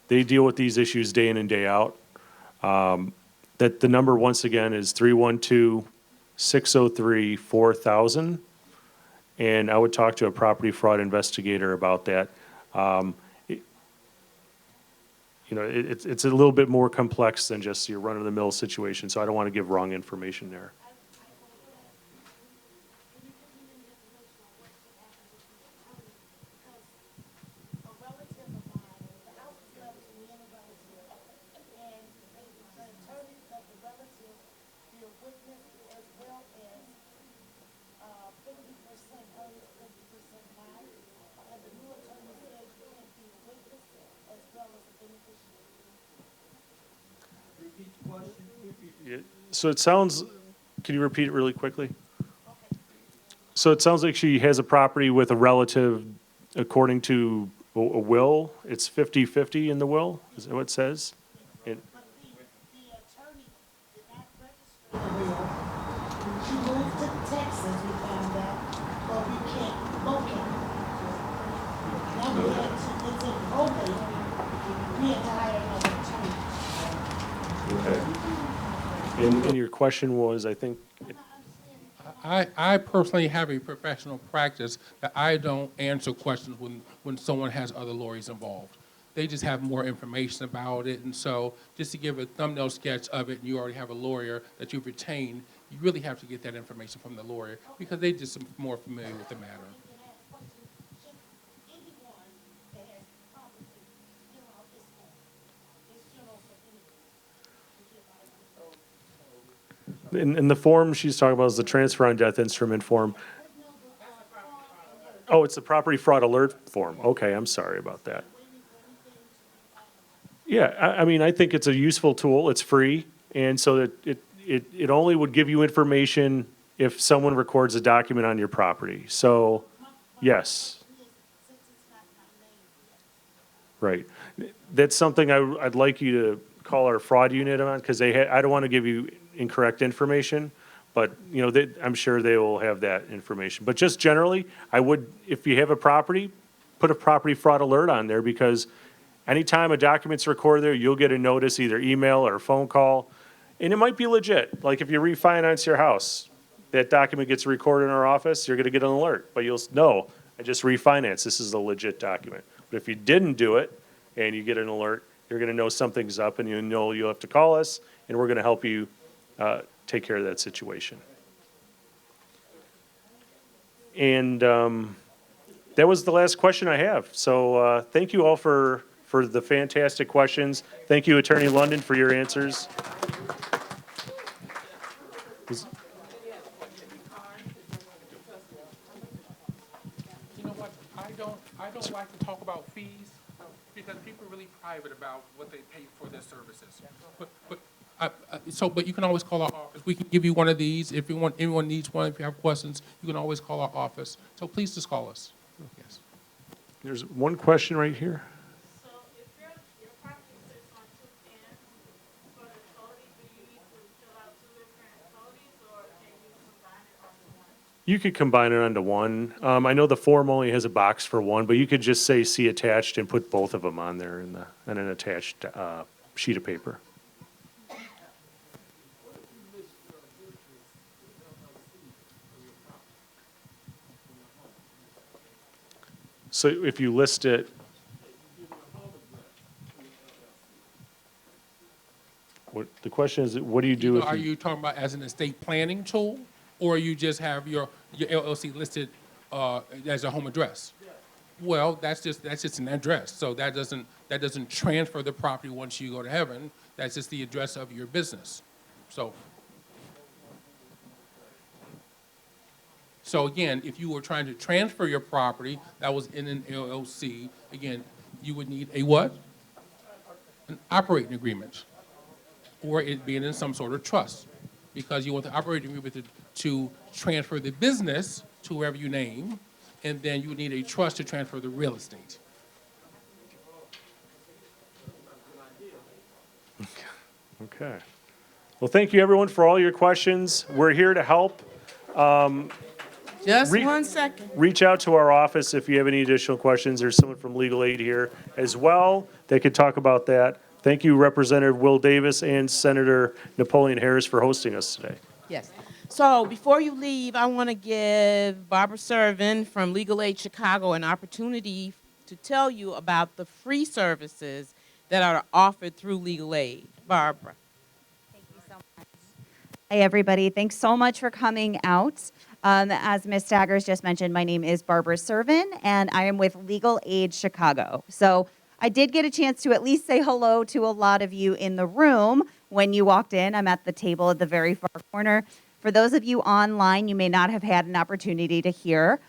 They deal with these issues day in and day out. That the number, once again, is 312-603-4000. And I would talk to a property fraud investigator about that. It's a little bit more complex than just your run-of-the-mill situation, so I don't want to give wrong information there. So it sounds, can you repeat it really quickly? So it sounds like she has a property with a relative, according to a will. It's 50-50 in the will, is that what it says? She moved to Texas, we found out, but we can't locate her. Now we had to, it's in probate, we had to hire another attorney. Okay. And your question was, I think. I personally have a professional practice that I don't answer questions when someone has other lawyers involved. They just have more information about it, and so just to give a thumbnail sketch of it, and you already have a lawyer that you've retained, you really have to get that information from the lawyer because they're just more familiar with the matter. in the form she's talking about is the transfer on death instrument form. Oh, it's the property fraud alert form. Okay, I'm sorry about that. Yeah, I mean, I think it's a useful tool. It's free. And so that it only would give you information if someone records a document on your property. So, yes. Right. That's something I'd like you to call our fraud unit on, because I don't want to give you incorrect information, but, you know, I'm sure they will have that information. But just generally, I would, if you have a property, put a property fraud alert on there, because anytime a document's recorded there, you'll get a notice, either email or phone call, and it might be legit. Like if you refinance your house, that document gets recorded in our office, you're going to get an alert, but you'll know, I just refinanced, this is a legit document. But if you didn't do it and you get an alert, you're going to know something's up, and you know you'll have to call us, and we're going to help you take care of that situation. And that was the last question I have. So thank you all for the fantastic questions. Thank you, Attorney London, for your answers. You know what? I don't like to talk about fees because people are really private about what they pay for their services. But you can always call our office. We can give you one of these. If anyone needs one, if you have questions, you can always call our office. So please just call us. Yes. There's one question right here. So if your property sits on two pins, for the total, do you need to fill out two different totals, or can you combine it onto one? You could combine it onto one. I know the form only has a box for one, but you could just say "see attached" and put both of them on there in an attached sheet of paper. So if you list it, the question is, what do you do if Are you talking about as an estate planning tool, or you just have your LLC listed as a home address? Well, that's just an address. So that doesn't transfer the property once you go to heaven. That's just the address of your business. So again, if you were trying to transfer your property that was in an LLC, again, you would need a what? An operating agreement, or it being in some sort of trust, because you want the operating agreement to transfer the business to whoever you name, and then you would need a trust to transfer the real estate. Okay. Well, thank you, everyone, for all your questions. We're here to help. Just 1 second. Reach out to our office if you have any additional questions. There's someone from Legal Aid here as well that could talk about that. Thank you, Representative Will Davis and Senator Napoleon Harris, for hosting us today. Yes. So before you leave, I want to give Barbara Servin from Legal Aid Chicago an opportunity to tell you about the free services that are offered through Legal Aid. Barbara. Thank you so much. Hey, everybody. Thanks so much for coming out. As Ms. Staggers just mentioned, my name is Barbara Servin, and I am with Legal Aid Chicago. So I did get a chance to at least say hello to a lot of you in the room when you walked in. I'm at the table at the very far corner. For those of you online, you may not have had an opportunity to hear.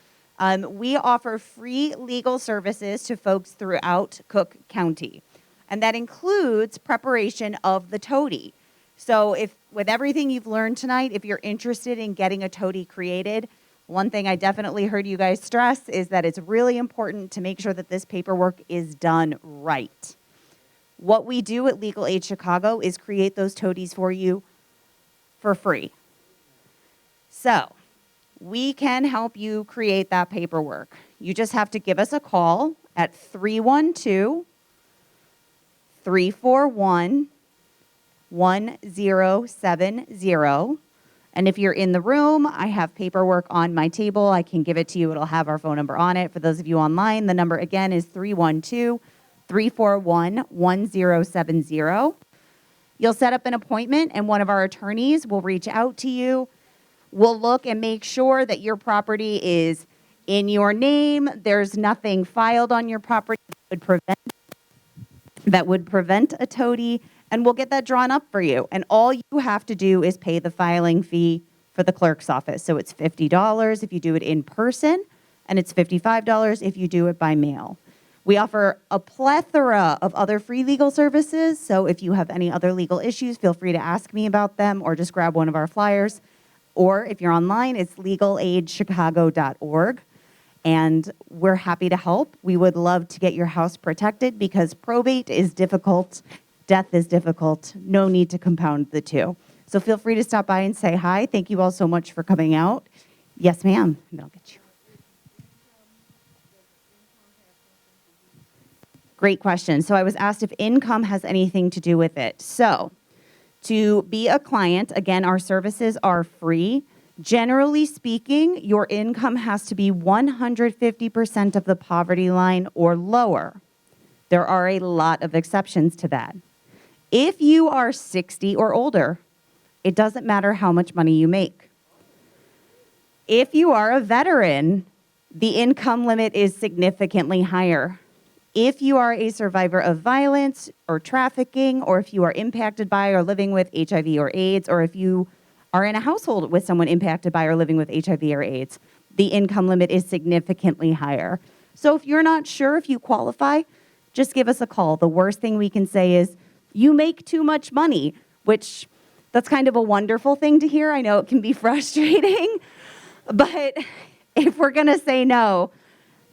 We offer free legal services to folks throughout Cook County, and that includes preparation of the toady. So with everything you've learned tonight, if you're interested in getting a toady created, one thing I definitely heard you guys stress is that it's really important to make sure that this paperwork is done right. What we do at Legal Aid Chicago is create those toadies for you for free. So we can help you create that paperwork. You just have to give us a call at 312-341-1070. And if you're in the room, I have paperwork on my table. I can give it to you. It'll have our phone number on it. For those of you online, the number again is 312-341-1070. You'll set up an appointment, and one of our attorneys will reach out to you. We'll look and make sure that your property is in your name. There's nothing filed on your property that would prevent a toady. and we'll get that drawn up for you. And all you have to do is pay the filing fee for the clerk's office. So it's $50 if you do it in person, and it's $55 if you do it by mail. We offer a plethora of other free legal services, so if you have any other legal issues, feel free to ask me about them or just grab one of our flyers. Or if you're online, it's legalaidchicago.org. And we're happy to help. We would love to get your house protected because probate is difficult, death is difficult, no need to compound the two. So feel free to stop by and say hi. Thank you all so much for coming out. Yes, ma'am. I'll get you. Great question. So I was asked if income has anything to do with it. So to be a client, again, our services are free. Generally speaking, your income has to be 150% of the poverty line or lower. There are a lot of exceptions to that. If you are 60 or older, it doesn't matter how much money you make. If you are a veteran, the income limit is significantly higher. If you are a survivor of violence or trafficking, or if you are impacted by or living with HIV or AIDS, or if you are in a household with someone impacted by or living with HIV or AIDS, the income limit is significantly higher. So if you're not sure if you qualify, just give us a call. The worst thing we can say is, you make too much money, which that's kind of a wonderful thing to hear. I know it can be frustrating, but if we're gonna say no,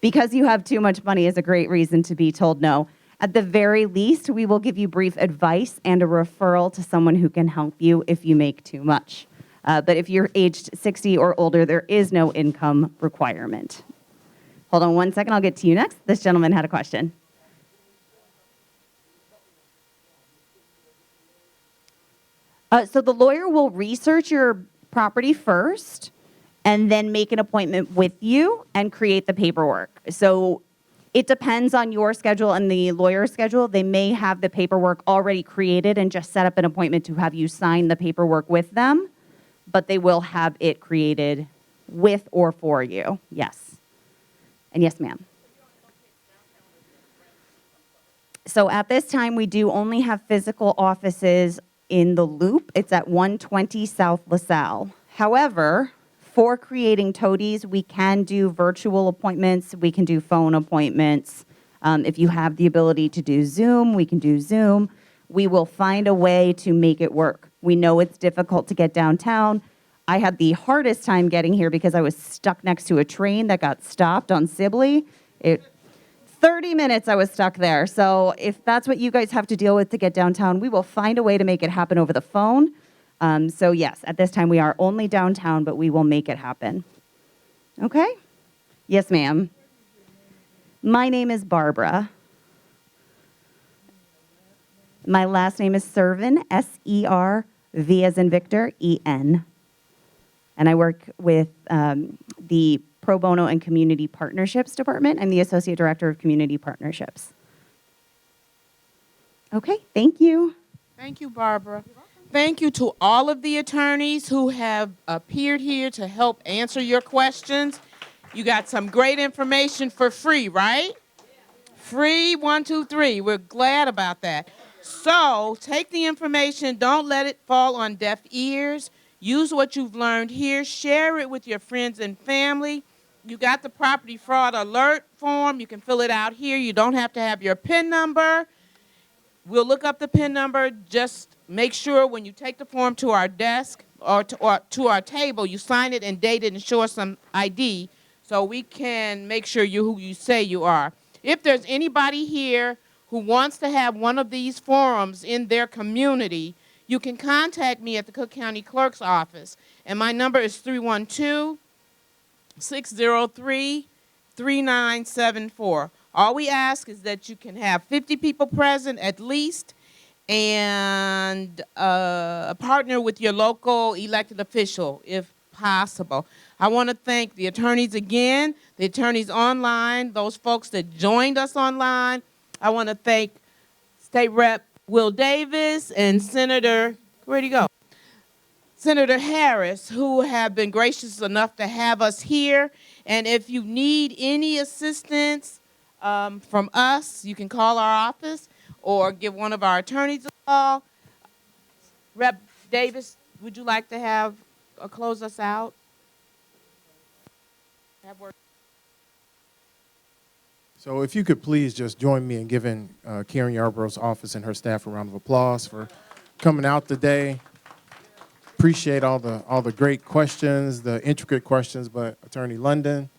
because you have too much money is a great reason to be told no. At the very least, we will give you brief advice and a referral to someone who can help you if you make too much. But if you're aged 60 or older, there is no income requirement. Hold on one second, I'll get to you next. This gentleman had a question. So the lawyer will research your property first and then make an appointment with you and create the paperwork. So it depends on your schedule and the lawyer's schedule. They may have the paperwork already created and just set up an appointment to have you sign the paperwork with them, but they will have it created with or for you. Yes. And yes, ma'am. So at this time, we do only have physical offices in the Loop. It's at 120 South LaSalle. However, for creating toadies, we can do virtual appointments. We can do phone appointments. If you have the ability to do Zoom, we can do Zoom. We will find a way to make it work. We know it's difficult to get downtown. I had the hardest time getting here because I was stuck next to a train that got stopped on Sibley. 30 minutes I was stuck there. So if that's what you guys have to deal with to get downtown, we will find a way to make it happen over the phone. So yes, at this time we are only downtown, but we will make it happen. Okay? Yes, ma'am. My name is Barbara. My last name is Servin, S-E-R-V as in Victor, E-N. And I work with the Pro Bono and Community Partnerships Department. I'm the Associate Director of Community Partnerships. Okay, thank you. Thank you, Barbara. Thank you to all of the attorneys who have appeared here to help answer your questions. You got some great information for free, right? Free, 1, 2, 3. We're glad about that. So take the information. Don't let it fall on deaf ears. Use what you've learned here. Share it with your friends and family. You got the property fraud alert form. You can fill it out here. You don't have to have your PIN number. We'll look up the PIN number. Just make sure when you take the form to our desk or to our table, you sign it and date it and show us some ID so we can make sure you're who you say you are. If there's anybody here who wants to have one of these forums in their community, you can contact me at the Cook County Clerk's office. And my number is 312-603-3974. All we ask is that you can have 50 people present at least and partner with your local elected official if possible. I want to thank the attorneys again, the attorneys online, those folks that joined us online. I want to thank State Rep Will Davis and Senator, where'd he go? Senator Harris, who have been gracious enough to have us here. And if you need any assistance from us, you can call our office or give one of our attorneys a call. Rep. Davis, would you like to have close us out? Have word. So if you could please just join me in giving Karen Yarborough's office and her staff a round of applause for coming out today. Appreciate all the great questions, the intricate questions, but Attorney London,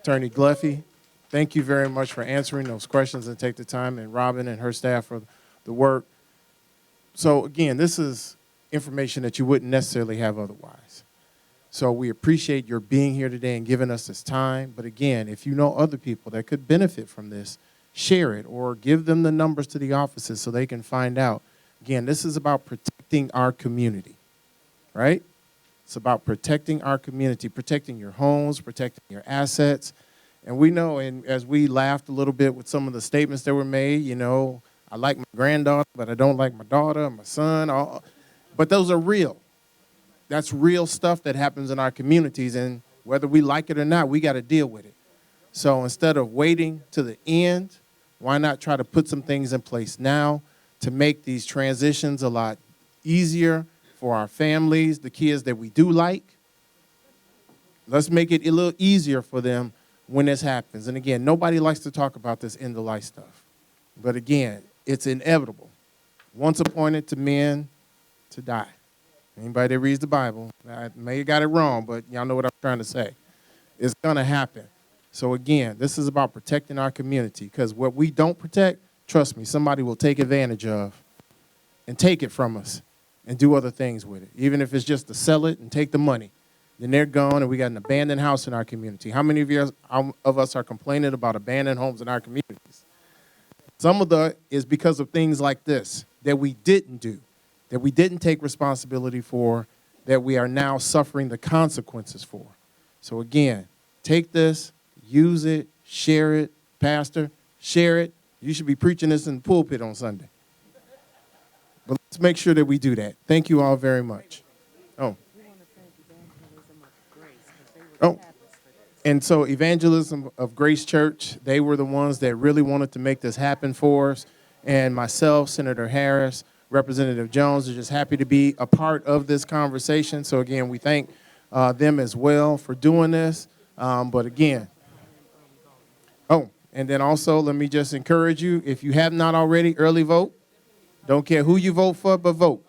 Attorney Gleffy, thank you very much for answering those questions and take the time, and Robin and her staff for the work. So again, this is information that you wouldn't necessarily have otherwise. So we appreciate your being here today and giving us this time. But again, if you know other people that could benefit from this, share it or give them the numbers to the offices so they can find out. Again, this is about protecting our community, right? It's about protecting our community, protecting your homes, protecting your assets. And we know, and as we laughed a little bit with some of the statements that were made, you know, I like my granddaughter, but I don't like my daughter, my son. But those are real. That's real stuff that happens in our communities, and whether we like it or not, we got to deal with it. So instead of waiting to the end, why not try to put some things in place now to make these transitions a lot easier for our families, the kids that we do like? Let's make it a little easier for them when this happens. And again, nobody likes to talk about this end-of-life stuff. But again, it's inevitable. Once appointed to men to die. Anybody that reads the Bible, I may have got it wrong, but y'all know what I'm trying to say. It's going to happen. So again, this is about protecting our community, because what we don't protect, trust me, somebody will take advantage of and take it from us and do other things with it. Even if it's just to sell it and take the money, then they're gone and we got an abandoned house in our community. How many of us are complaining about abandoned homes in our communities? Some of that is because of things like this that we didn't do, that we didn't take responsibility for, that we are now suffering the consequences for. So again, take this, use it, share it. Pastor, share it. You should be preaching this in the pulpit on Sunday. But let's make sure that we do that. Thank you all very much. And so Evangelism of Grace Church, they were the ones that really wanted to make this happen for us. And myself, Senator Harris, Representative Jones are just happy to be a part of this conversation. So again, we thank them as well for doing this. But again, and then also let me just encourage you, if you have not already, early vote. Don't care who you vote for, but vote.